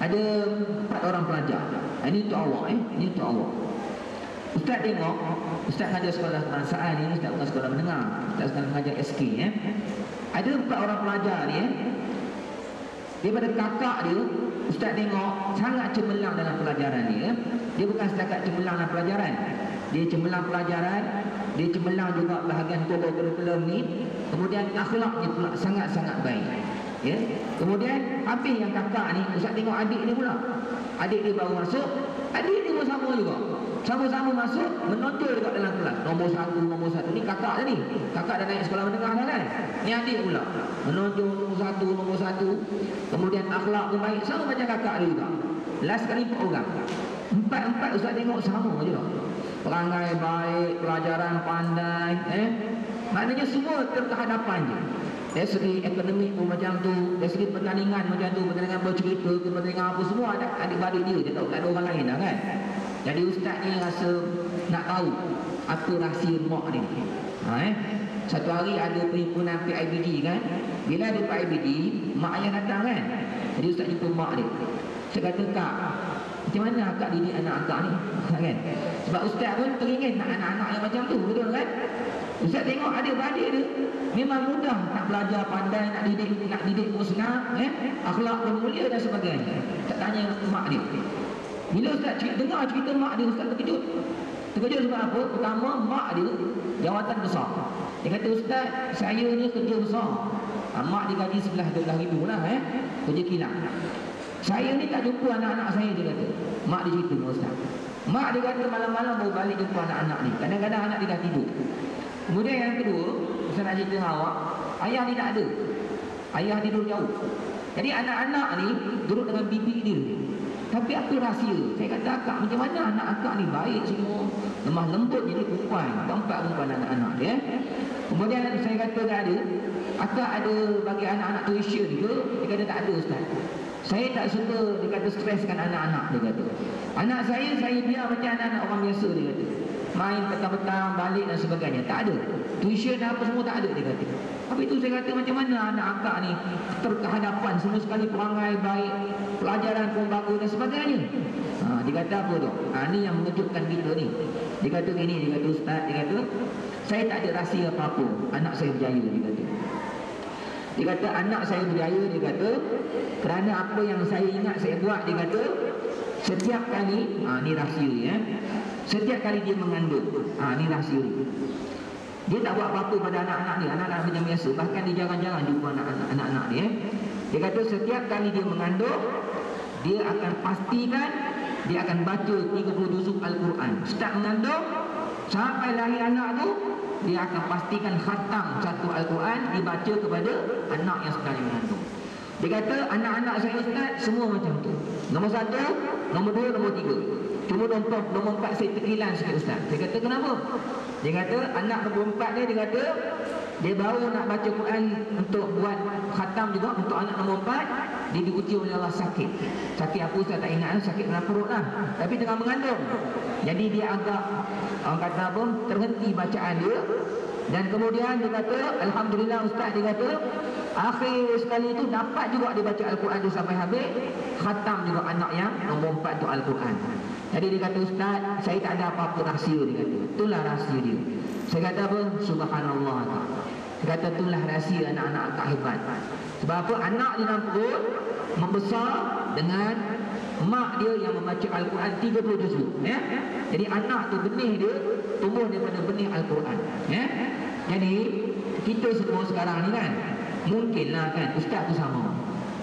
ada 4 orang pelajar. Ini untuk awak ini untuk awak. Ustaz tengok, Ustaz mengajar sekolah kebangsaan ni, Ustaz bukan sekolah menengah, Ustaz sekarang mengajar SK Ada 4 orang pelajar ni daripada kakak dia, Ustaz tengok sangat cemerlang dalam pelajaran dia. Dia bukan setakat cemerlang dalam pelajaran, dia cemerlang pelajaran, dia cemerlang juga bahagian kurikulum ni. Kemudian akhlaknya pula sangat-sangat baik. Ya. Kemudian habis yang kakak ni, Ustaz tengok adik dia pula. Adik dia baru masuk, adik dia pun sama juga. Sama-sama masuk, menonjol juga dalam kelas. Nombor satu ni kakak dia ni. Kakak dah naik sekolah menengah dah kan. Ni adik pula. Menonjol nombor satu. Kemudian akhlak pun baik, sama macam kakak dia juga. Last kali 4 orang. Empat Ustaz tengok sama je lah. Perangai baik, pelajaran pandai, maknanya semua terkehadapan je. Dari segi akademik pun macam tu, dari segi pertandingan macam tu, pertandingan bercerita, pertandingan apa semua ada adik-adik dia tak ada orang lain dah kan. Jadi ustaz ni rasa nak tahu apa rahsia mak ni. Satu hari ada perhimpunan PIBD kan. Bila ada PIBD, mak ayah datang kan. Jadi ustaz jumpa mak dia. Saya kata, "Kak, macam mana akak didik anak akak ni?" Kan? Sebab ustaz pun teringin nak anak-anak yang macam tu, betul kan? Ustaz tengok adik-adik dia memang mudah nak belajar, pandai, nak didik pun senang, akhlak pun mulia dan sebagainya. Tak tanya mak dia. Bila ustaz dengar cerita mak dia, ustaz terkejut. Terkejut sebab apa? Pertama, mak dia jawatan besar. Dia kata, "Ustaz, saya ni kerja besar." Mak dia gaji 11-12 ribu lah, kerja kilang. "Saya ni tak jumpa anak-anak saya," dia kata. Mak dia cerita dengan ustaz. Mak dia kata malam-malam baru balik jumpa anak-anak ni. Kadang-kadang anak dia dah tidur. Kemudian yang kedua, saya nak cerita dengan awak, ayah ni tak ada. Ayah tidur jauh. Jadi anak-anak ni duduk dengan bibi dia. Tapi apa rahsia? Saya kata, "Akak, macam mana anak akak ni baik semua, lemah lembut jadi perempuan, 4 perempuan anak-anak dia." Kemudian saya kata tak ada, "Akak ada bagi anak-anak tuition ke?" Dia kata, "Tak ada, Ustaz. Saya tak suka," dia kata, "streskan anak-anak," dia kata. "Anak saya biar macam anak-anak orang biasa," dia kata. "Main petang-petang, balik dan sebagainya. Tak ada. Tuition apa semua tak ada," dia kata. Habis itu saya kata, macam mana anak akak ni terkehadapan semua sekali, perangai baik, pelajaran pun bagus dan sebagainya. Dia kata apa tu? Ni yang mengejutkan kita ni. Dia kata gini, dia kata, "Ustaz, dia kata, saya tak ada rahsia apa-apa. Anak saya berjaya," dia kata. Dia kata, "Anak saya berjaya," dia kata, "kerana apa yang saya ingat saya buat," dia kata, "setiap kali," ni rahsia "setiap kali dia mengandung," ni rahsia dia. Dia tak buat apa-apa pada anak-anak ni, anak-anak macam biasa. Bahkan dia jarang-jarang jumpa anak-anak ni. Dia kata setiap kali dia mengandung, dia akan pastikan dia akan baca 30 juzuk Al-Quran. Start mengandung sampai lahir anak tu, dia akan pastikan khatam satu Al-Quran dibaca kepada anak yang sedang mengandung. Dia kata anak-anak saya Ustaz semua macam tu. Nombor 1, nombor 2, nombor 3. Cuma nombor 4 saya terhilang sikit Ustaz. Saya kata kenapa? Dia kata anak nombor 4 dia kata dia baru nak baca Quran untuk buat khatam juga untuk anak nombor 4. Dia diuji oleh Allah sakit. Sakit apa Ustaz tak ingat, sakit dalam perut lah. Tapi tengah mengandung. Jadi dia agak orang kata apa, terhenti bacaan dia. Dan kemudian dia kata alhamdulillah Ustaz, dia kata akhir sekali itu dapat juga dia baca Al-Quran tu sampai habis, khatam juga anak yang nombor 4 tu Al-Quran. Jadi dia kata Ustaz, saya tak ada apa-apa rahsia, dia kata. Itulah rahsia dia. Saya kata apa? Subhanallah. Dia kata itulah rahsia anak-anak agak hebat. Sebab apa? Anak di dalam perut membesar dengan mak dia yang membaca Al-Quran 30 juzuk. Jadi anak tu benih dia tumbuh daripada benih Al-Quran. Jadi kita semua sekarang ni kan, mungkinlah kan ustaz tu sama.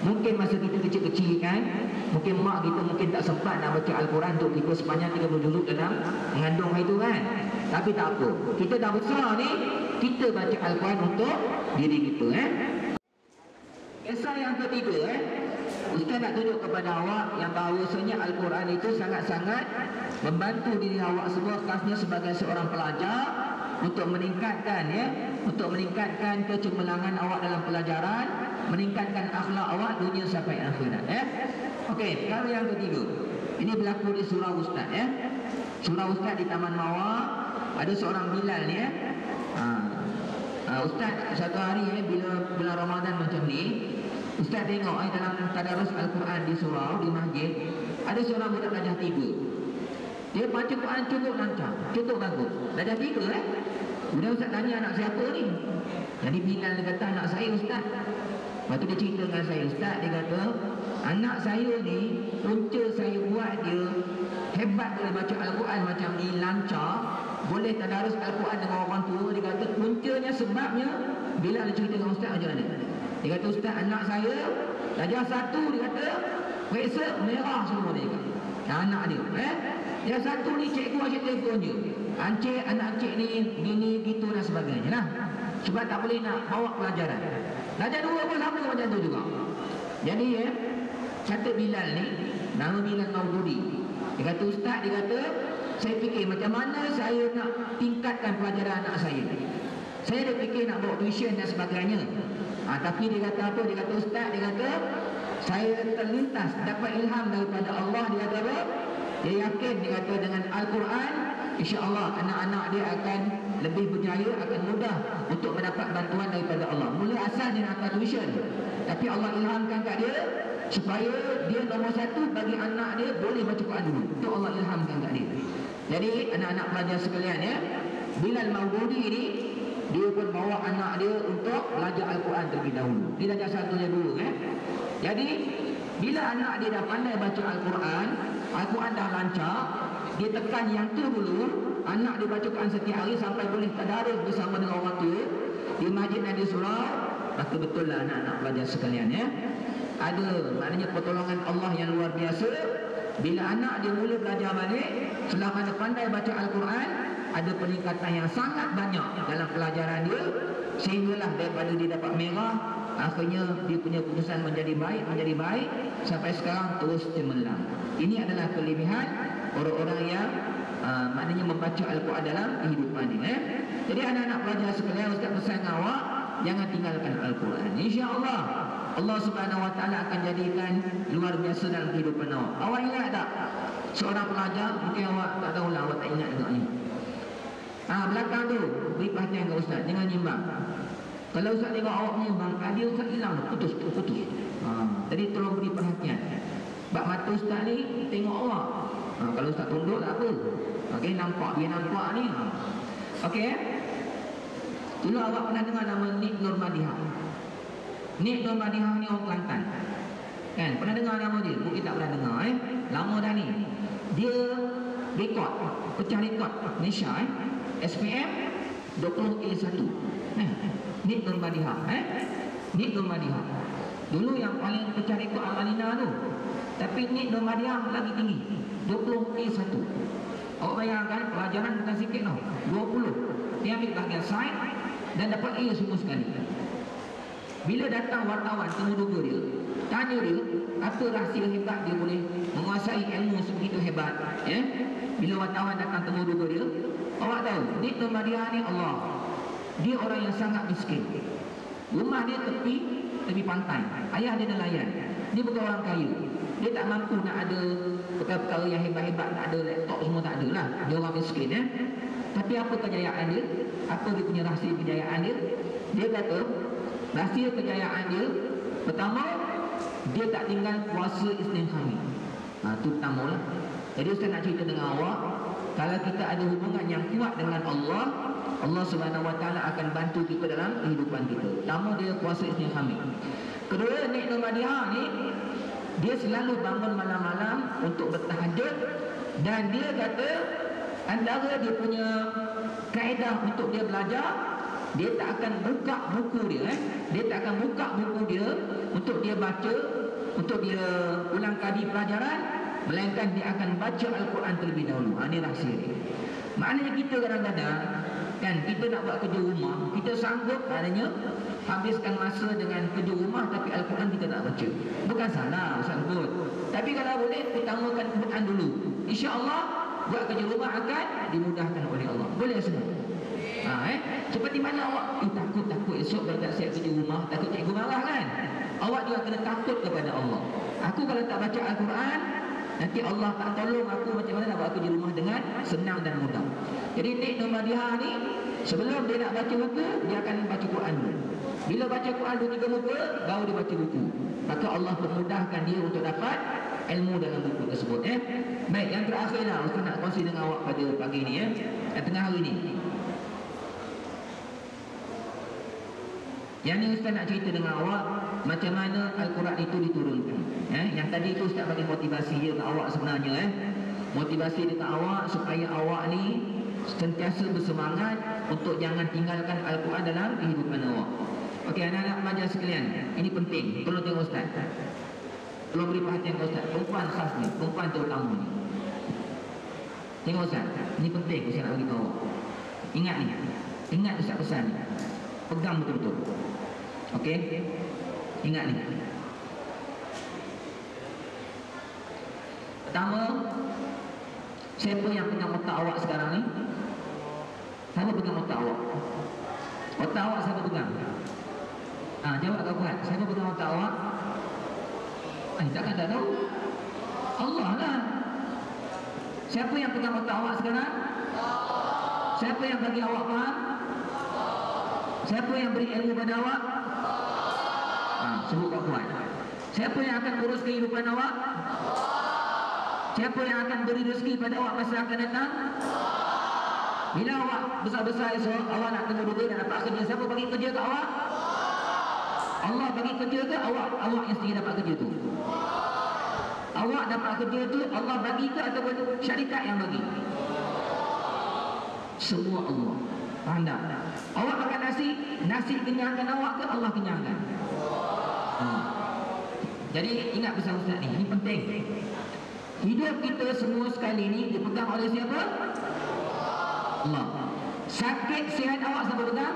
Mungkin masa kita kecil-kecil kan, mungkin mak kita mungkin tak sempat nak baca Al-Quran untuk kita sepanjang 30 juzuk dalam mengandung itu kan. Tapi tak apa, kita dah besar ni, kita baca Al-Quran untuk diri kita. Kisah yang ketiga, Ustaz nak tunjuk kepada awak yang bahawasanya Al-Quran itu sangat-sangat membantu diri awak semua, khasnya sebagai seorang pelajar, untuk meningkatkan kecemerlangan awak dalam pelajaran, meningkatkan akhlak awak dunia sampai akhirat. Okey, perkara yang ketiga. Ini berlaku di surau Ustaz Surau Ustaz di Taman Mawar. Ada seorang Bilal ni Ustaz satu hari bila bulan Ramadan macam ni, Ustaz tengok dalam tadarus Al-Quran di surau, di masjid, ada seorang budak darjah 3. Dia baca Quran cukup lancar, cukup bagus. Darjah 3 Kemudian Ustaz tanya anak siapa ni? Jadi Bilal dia kata anak saya Ustaz. Lepas tu dia cerita dengan saya, Ustaz dia kata anak saya ni punca saya buat dia hebat boleh baca Al-Quran macam ni, lancar, boleh tadarus Al-Quran dengan orang tua. Dia kata puncanya sebabnya Bilal dia cerita dengan Ustaz macam mana. Dia kata Ustaz anak saya darjah 1 dia kata periksa merah semua dia kata. Anak dia dia satu ni cikgu asyik telefon je, ancik anak cik ni gini gitu dan sebagainya lah. Sebab tak boleh nak bawa pelajaran. Darjah 2 pun sama macam tu juga. Jadi kata Bilal ni, nama Bilal Maududi, dia kata Ustaz, dia kata saya fikir macam mana saya nak tingkatkan pelajaran anak saya. Saya dah fikir nak bawa tuition dan sebagainya. Tapi dia kata apa? Dia kata Ustaz, dia kata saya terlintas dapat ilham daripada Allah. Dia kata apa? Dia yakin, dia kata dengan Al-Quran insya-Allah anak-anak dia akan lebih berjaya, akan mudah untuk mendapat bantuan daripada Allah. Mula asal dia nak tuition, tapi Allah ilhamkan kat dia supaya dia nombor 1 bagi anak dia boleh baca Quran dulu. Itu Allah ilhamkan kat dia. Jadi anak-anak pelajar sekalian Bilal Maududi ni dia pun bawa anak dia untuk belajar Al-Quran terlebih dahulu. Dia darjah 1 dia dulu Jadi bila anak dia dah pandai baca Al-Quran, Al-Quran dah lancar, dia tekan yang tu dulu, anak dia baca Quran setiap hari sampai boleh tadarus bersama dengan orang tua di masjid dan di surau. Maka betul lah anak-anak pelajar sekalian ada maknanya pertolongan Allah yang luar biasa. Bila anak dia mula belajar balik, selama dia pandai baca Al-Quran, ada peningkatan yang sangat banyak dalam pelajaran dia, sehinggalah daripada dia dapat merah, akhirnya dia punya keputusan menjadi baik sampai sekarang terus cemerlang. Ini adalah kelebihan orang-orang yang maknanya membaca Al-Quran dalam kehidupan ini. Jadi anak-anak pelajar sekalian, Ustaz pesan awak jangan tinggalkan Al-Quran. InsyaAllah Allah Subhanahu Wa Taala akan jadikan luar biasa dalam kehidupan awak. Awak ingat tak seorang pelajar, mungkin awak tak tahulah, awak tak ingat juga ni. Belakang tu beri perhatian ke Ustaz, jangan nyimbang. Kalau Ustaz tengok awak menyumbang, dia Ustaz hilang, putus. Jadi tolong beri perhatian. Sebab mata Ustaz ni tengok awak. Kalau Ustaz tunduk tak apa. Okey, nampak, biar nampak ni. Okey. Dulu awak pernah dengar nama Nik Nurmadihah. Nik Nurmadihah ni orang Kelantan. Kan? Pernah dengar nama dia? Mungkin tak pernah dengar lama dah ni. Dia rekod, pecah rekod Malaysia SPM 20A1. Nik Nurmadihah Nik Nurmadihah. Dulu yang paling pecah rekod Amalina tu. Tapi Nik Nurmadihah lagi tinggi, 20A1. Awak bayangkan pelajaran bukan sikit tau, 20. Dia ambil bahagian sains dan dapat A semua sekali. Bila datang wartawan temu dia, tanya dia apa rahsia hebat dia boleh menguasai ilmu sebegitu hebat. Bila wartawan datang temu dia, awak tahu Nik Nurmadihah ni Allah, dia orang yang sangat miskin. Rumah dia tepi pantai. Ayah dia nelayan. Dia bukan orang kaya. Dia tak mampu nak ada perkara-perkara yang hebat-hebat, tak ada laptop semua, tak ada lah. Dia orang miskin Tapi apa kejayaan dia? Apa dia punya rahsia kejayaan dia? Dia kata rahsia kejayaan dia, pertama, dia tak tinggal puasa Isnin Khamis. Itu pertama lah. Jadi Ustaz nak cerita dengan awak, kalau kita ada hubungan yang kuat dengan Allah, Allah Subhanahu Wa Taala akan bantu kita dalam kehidupan kita. Pertama, dia puasa Isnin Khamis. Kedua, Nik Nurmadihah ni dia selalu bangun malam-malam untuk bertahajud, dan dia kata antara dia punya kaedah untuk dia belajar, dia tak akan buka buku dia dia tak akan buka buku dia untuk dia baca, untuk dia ulang kaji pelajaran, melainkan dia akan baca Al-Quran terlebih dahulu. Ini rahsia dia. Maknanya kita kadang-kadang kan, kita nak buat kerja rumah, kita sanggup maknanya habiskan masa dengan kerja rumah, tapi Al-Quran kita tak baca. Bukan salah, sanggup. Tapi kalau boleh, utamakan Quran dulu. InsyaAllah buat kerja rumah akan dimudahkan oleh Allah. Boleh semua. Seperti mana awak takut esok kalau tak siap kerja rumah, takut cikgu marah kan? Awak juga kena takut kepada Allah. Aku kalau tak baca Al-Quran, nanti Allah tak tolong aku macam mana nak buat kerja rumah dengan senang dan mudah. Jadi Nik Nurmadihah ni, sebelum dia nak baca buku, dia akan baca Quran dulu. Bila baca Quran 2-3 muka, baru dia baca buku. maka Allah memudahkan dia untuk dapat ilmu dalam buku tersebut. Baik, yang terakhirlah Ustaz nak kongsi dengan awak pada pagi ni, tengah hari ni. Yang ni Ustaz nak cerita dengan awak macam mana Al-Quran itu diturunkan. Yang tadi itu Ustaz bagi motivasi dia ke awak sebenarnya. Motivasi dekat awak supaya awak ni sentiasa bersemangat untuk jangan tinggalkan Al-Quran dalam kehidupan awak. Okey, anak-anak pelajar sekalian, ini penting. Tolong tengok Ustaz. Tolong beri perhatian ke Ustaz. Perempuan khas ni, perempuan terutama ni. Tengok Ustaz, ini penting Ustaz nak beritahu awak. Ingat ni, ingat Ustaz pesan ni. Pegang betul-betul. Okey, ingat ni. Pertama, siapa yang pegang otak awak sekarang ni? Siapa pegang otak awak? Otak awak siapa pegang? Jawab kau buat. Siapa pegang otak awak? Takkan tak tahu? Allah lah. Siapa yang pegang otak awak sekarang? Siapa yang bagi awak faham? Siapa yang beri ilmu pada awak? Sebut kau buat. Siapa yang akan urus kehidupan awak? Siapa yang akan beri rezeki pada awak masa akan datang? Bila awak besar-besar esok, awak nak tengok dunia dan dapat kerja, siapa bagi kerja ke awak? Allah bagi kerja ke awak? Awak yang sendiri dapat kerja tu. Awak dapat kerja tu Allah bagi ke ataupun syarikat yang bagi? Semua Allah. Faham tak? Awak makan nasi, nasi kenyangkan awak ke Allah kenyangkan? Jadi ingat pesan Ustaz ni, ini penting. Hidup kita semua sekali ni dipegang oleh siapa? Allah. Sakit sihat awak siapa pegang?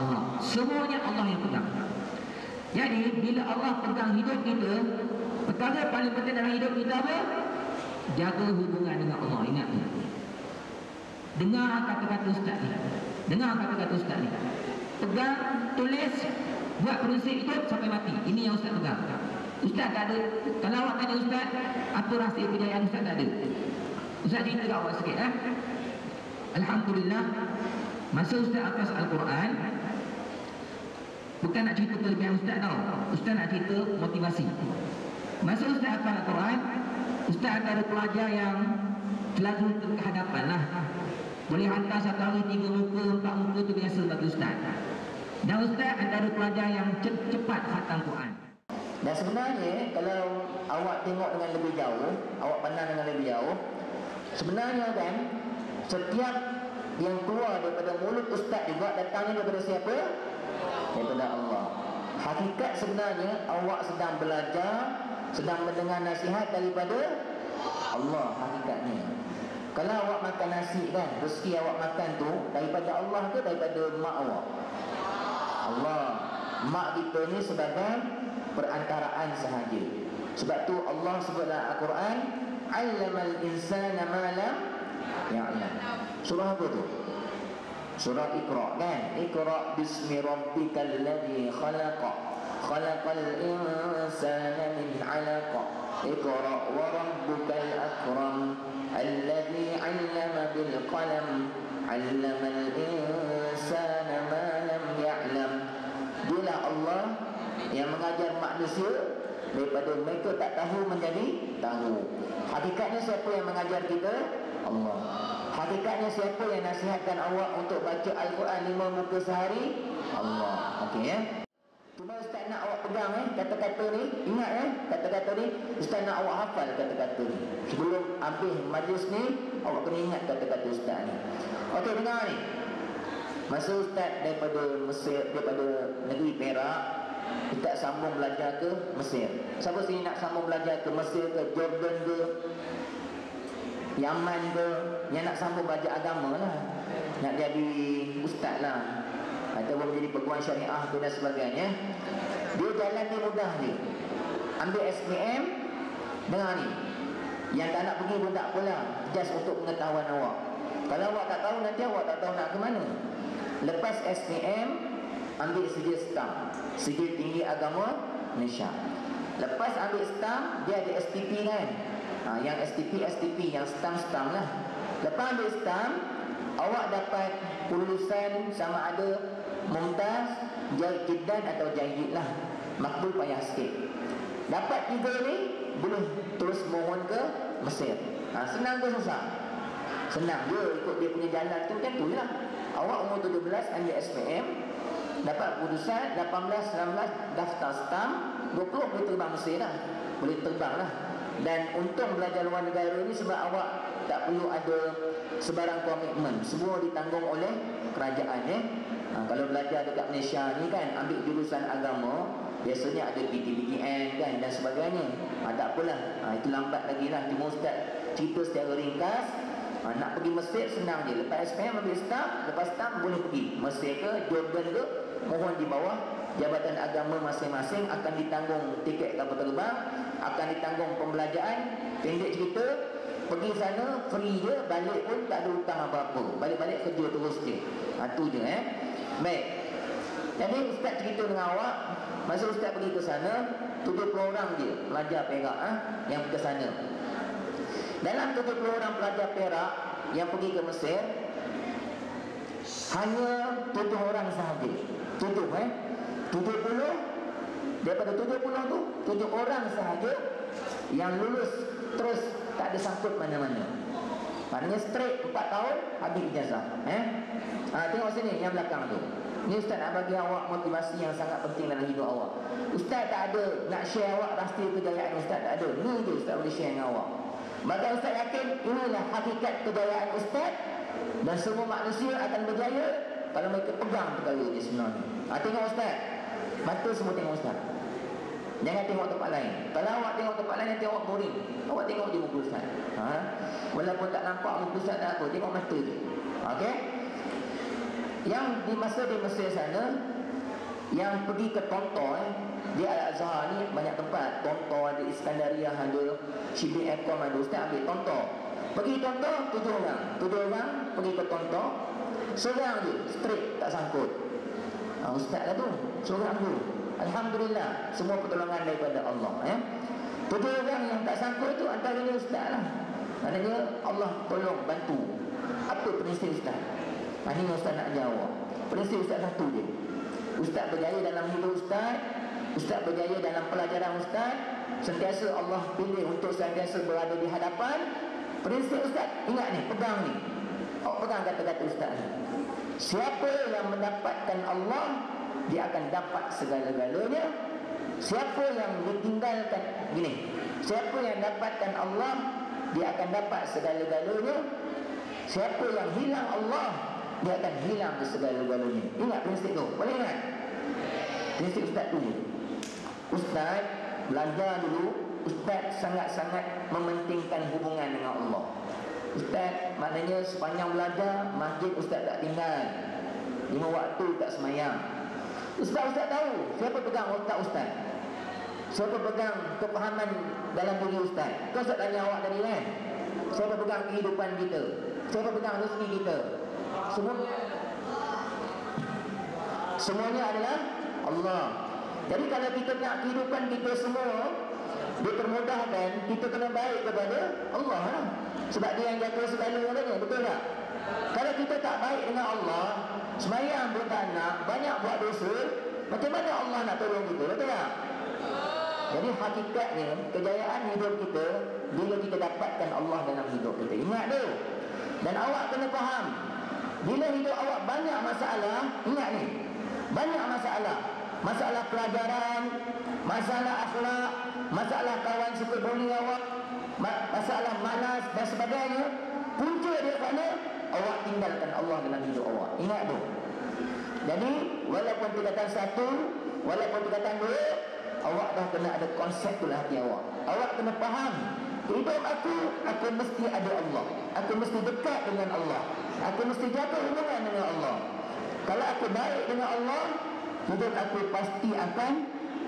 Allah. Semuanya Allah yang pegang. Jadi bila Allah pegang hidup kita, perkara paling penting dalam hidup kita apa? Jaga hubungan dengan Allah. Ingat ni. Dengar kata-kata Ustaz ni. Dengar kata-kata Ustaz ni. Pegang, tulis, buat prinsip hidup sampai mati. Ini yang Ustaz pegang. Ustaz tak ada. Kalau awak tanya Ustaz, apa rahsia kejayaan Ustaz tak ada. Ustaz cerita kat awak sikit. Alhamdulillah, masa Ustaz hafaz Al-Quran, bukan nak cerita kelebihan Ustaz tau. Ustaz nak cerita motivasi. Masa Ustaz hafaz Al-Quran, Ustaz ada pelajar yang selalu terhadapan lah. Boleh hantar satu hari 3 muka, 4 muka tu biasa bagi Ustaz. Dan Ustaz antara pelajar yang cepat khatam Quran. Dan sebenarnya kalau awak tengok dengan lebih jauh, awak pandang dengan lebih jauh, sebenarnya kan setiap yang keluar daripada mulut Ustaz juga datangnya daripada siapa? Daripada Allah. Hakikat sebenarnya awak sedang belajar, sedang mendengar nasihat daripada Allah hakikatnya. Kalau awak makan nasi kan, rezeki awak makan tu daripada Allah ke daripada mak awak? Allah. Mak kita ni sebagai perantaraan sahaja. Sebab tu Allah sebut dalam Al-Quran, 'allamal insana ma lam ya'lam. Surah apa tu? Surah Iqra kan? Iqra bismi rabbikal ladzi khalaq. Khalaqal insana min 'alaq. Iqra wa rabbukal akram. Alladzi 'allama bil qalam. 'allamal insana ma lam ya'lam. Dialah Allah yang mengajar manusia daripada mereka tak tahu menjadi tahu. Hakikatnya siapa yang mengajar kita? Allah. Hakikatnya siapa yang nasihatkan awak untuk baca Al-Quran 5 muka sehari? Allah. Okey ya. Cuma Ustaz nak awak pegang kata-kata ni. Ingat kata-kata ni Ustaz nak awak hafal kata-kata ni. Sebelum habis majlis ni awak kena ingat kata-kata Ustaz ni. Okey, dengar ni. Masa Ustaz daripada Mesir, daripada negeri Perak, kita sambung belajar ke Mesir. Siapa sini nak sambung belajar ke Mesir ke Jordan ke Yaman ke? Yang nak sambung belajar agama lah, nak jadi ustaz lah, ataupun menjadi peguam syariah tu dan sebagainya. Dia jalan ni mudah je. Ambil SPM. Dengar ni, yang tak nak pergi pun tak apalah, just untuk pengetahuan awak. Kalau awak tak tahu, nanti awak tak tahu nak ke mana. Lepas SPM, ambil sijil STAM, Sijil Tinggi Agama Malaysia. Lepas ambil STAM, dia ada STP kan? Yang STP, yang STAM lah. Lepas ambil STAM, awak dapat lulusan sama ada Mumtaz, Jiddan atau Jayyid lah. makbul payah sikit. Dapat 3 ni, boleh terus mohon ke Mesir. Senang ke susah? Senang je, ikut dia punya jalan tu kan tu je lah. Awak umur 17 ambil SPM, dapat keputusan 18, 19 daftar stam, 20 boleh terbang Mesir dah. Boleh terbang lah. Dan untung belajar luar negara ni sebab awak tak perlu ada sebarang komitmen, semua ditanggung oleh kerajaan kalau belajar dekat Malaysia ni kan, ambil jurusan agama, biasanya ada PTPTN kan dan sebagainya. Tak apalah, itu lambat lagi lah. Cuma Ustaz cerita secara ringkas. Nak pergi Mesir senang je, lepas SPM ambil stamp, lepas stamp boleh pergi Mesir ke Jordan ke, mohon di bawah Jabatan Agama masing-masing, akan ditanggung tiket kapal terbang, akan ditanggung pembelajaran. Pendek cerita, pergi sana free je, balik pun tak ada hutang apa-apa, balik-balik kerja terus je. Tu je Baik, jadi Ustaz cerita dengan awak, masa Ustaz pergi ke sana 70 orang je pelajar Perak yang pergi ke sana. Dalam 70 orang pelajar Perak yang pergi ke Mesir, hanya 7 orang sahaja. 70 daripada 70 tu 7 orang sahaja yang lulus terus, tak ada sangkut mana-mana. Maknanya straight 4 tahun habis ijazah. Tengok sini yang belakang tu. Ni Ustaz nak bagi awak motivasi yang sangat penting dalam hidup awak. Ustaz tak ada nak share awak rahsia kejayaan Ustaz, tak ada. Ni je Ustaz boleh share dengan awak. Maka Ustaz yakin inilah hakikat kejayaan Ustaz, dan semua manusia akan berjaya kalau mereka pegang perkara ni sebenarnya. Tengok Ustaz, mata semua tengok Ustaz, jangan tengok tempat lain. Kalau awak tengok tempat lain nanti awak boring. Awak tengok je muka Ustaz. Walaupun tak nampak muka Ustaz tak apa, tengok mata je. Okey. Yang di masa di Mesir sana, yang pergi ke Tonto di Al-Azhar ni banyak tempat. Tonto ada, Iskandaria ada, Shibli Ekom ada. Ustaz ambil Tonto. Pergi Tonto 7 orang. 7 orang pergi ke Tonto. Seorang je straight tak sangkut. Ustaz lah tu, seorang tu. Alhamdulillah, semua pertolongan daripada Allah. 7 orang yang tak sangkut tu antaranya Ustaz lah. Maknanya Allah tolong bantu. Apa prinsip Ustaz? Ini Ustaz nak jawab. Prinsip Ustaz satu je. Ustaz berjaya dalam hidup Ustaz, Ustaz berjaya dalam pelajaran Ustaz, sentiasa Allah pilih untuk sentiasa berada di hadapan. Prinsip Ustaz, ingat ni, pegang ni. Awak pegang kata-kata Ustaz ni. Siapa yang mendapatkan Allah, dia akan dapat segala-galanya. Siapa yang ditinggalkan, gini, siapa yang dapatkan Allah, dia akan dapat segala-galanya. Siapa yang hilang Allah, dia akan hilang segala-galanya. Ingat prinsip tu, boleh ingat? Prinsip Ustaz tu. Ustaz belajar dulu, Ustaz sangat-sangat mementingkan hubungan dengan Allah. Ustaz maknanya sepanjang belajar, masjid Ustaz tak tinggal, 5 waktu tak semayang. Ustaz tahu siapa pegang otak Ustaz, siapa pegang kepahaman dalam diri Ustaz. Kau Ustaz tanya awak tadi kan, siapa pegang kehidupan kita, siapa pegang rezeki kita. Semuanya adalah Allah. Jadi kalau kita nak kehidupan kita semua dipermudahkan, kita kena baik kepada Allah lah. Sebab dia yang jaga segala-galanya, betul tak? Kalau kita tak baik dengan Allah, sembahyang pun tak nak, banyak buat dosa, macam mana Allah nak tolong kita, betul tak? Jadi hakikatnya kejayaan hidup kita bila kita dapatkan Allah dalam hidup kita. Ingat tu. Dan awak kena faham, bila hidup awak banyak masalah, ingat ni, banyak masalah. Masalah pelajaran, masalah akhlak, masalah kawan suka bully awak, masalah malas dan sebagainya. Punca dia kerana awak tinggalkan Allah dalam hidup awak. Ingat tu. Jadi walaupun tingkatan 1, walaupun tingkatan 2, awak dah kena ada konsep dalam hati awak. Awak kena faham, hidup aku mesti ada Allah. Aku mesti dekat dengan Allah. Aku mesti jaga hubungan dengan Allah. Kalau aku baik dengan Allah, hidup aku pasti akan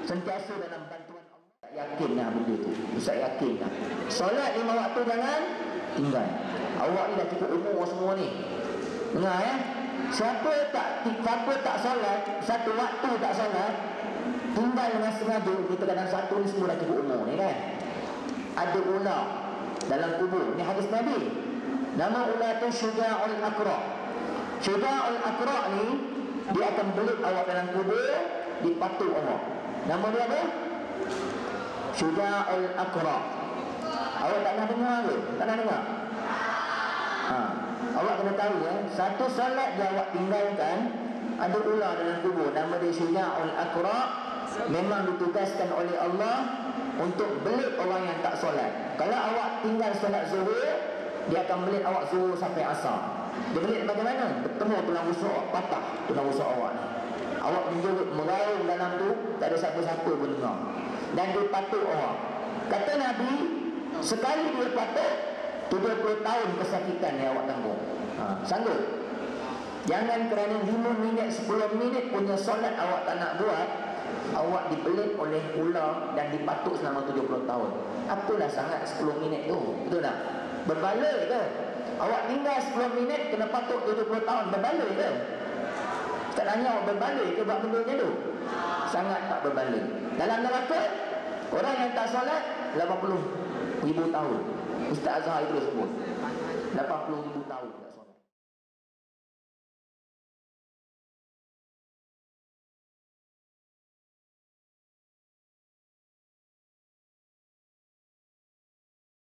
sentiasa dalam bantuan Allah. Yakinlah benda tu. Ustaz yakinlah. Solat 5 waktu jangan tinggal. Awak ni dah cukup umur semua ni. Dengar Siapa tak solat, 1 waktu tak solat, tinggal dengan sengaja, kita kadang 1 ni semua dah cukup umur ni kan. Ada ular dalam kubur. Ni hadis Nabi. Nama ular tu Syuja'ul Aqra'. Syuja'ul Aqra' ni dia akan belut awak dalam kubur. dipatuk Allah. Nama dia apa? Syuja'ul Aqra. Awak tak nak dengar ke? Tak nak dengar? Awak kena tahu ya, satu solat yang awak tinggalkan, ada ular dalam kubur, nama dia Syuja'ul Aqra. Memang ditugaskan oleh Allah untuk belit orang yang tak solat. Kalau awak tinggal solat zuhur, dia akan belit awak zuhur sampai asar. Dia belit bagaimana? Bertemu tulang rusuk, patah tulang rusuk awak ni. Awak menjurut meraung dalam tu, tak ada siapa-siapa pun dengar. Dan dia patuk orang. Kata Nabi, sekali dia patuk, 70 tahun kesakitan yang awak tanggung. Sanggup? Jangan kerana 5 minit, 10 minit punya solat awak tak nak buat, awak dibelit oleh ular dan dipatuk selama 70 tahun. Apalah sangat 10 minit tu? Betul tak? Berbaloi ke? Awak tinggal 10 minit kena patuk 70 tahun. Berbaloi ke? Tak tanya awak berbaloi ke buat benda macam tu? Sangat tak berbaloi. Dalam neraka, orang yang tak solat 80,000 tahun. Ustaz Azhar itu sebut 80,000 tahun tak solat.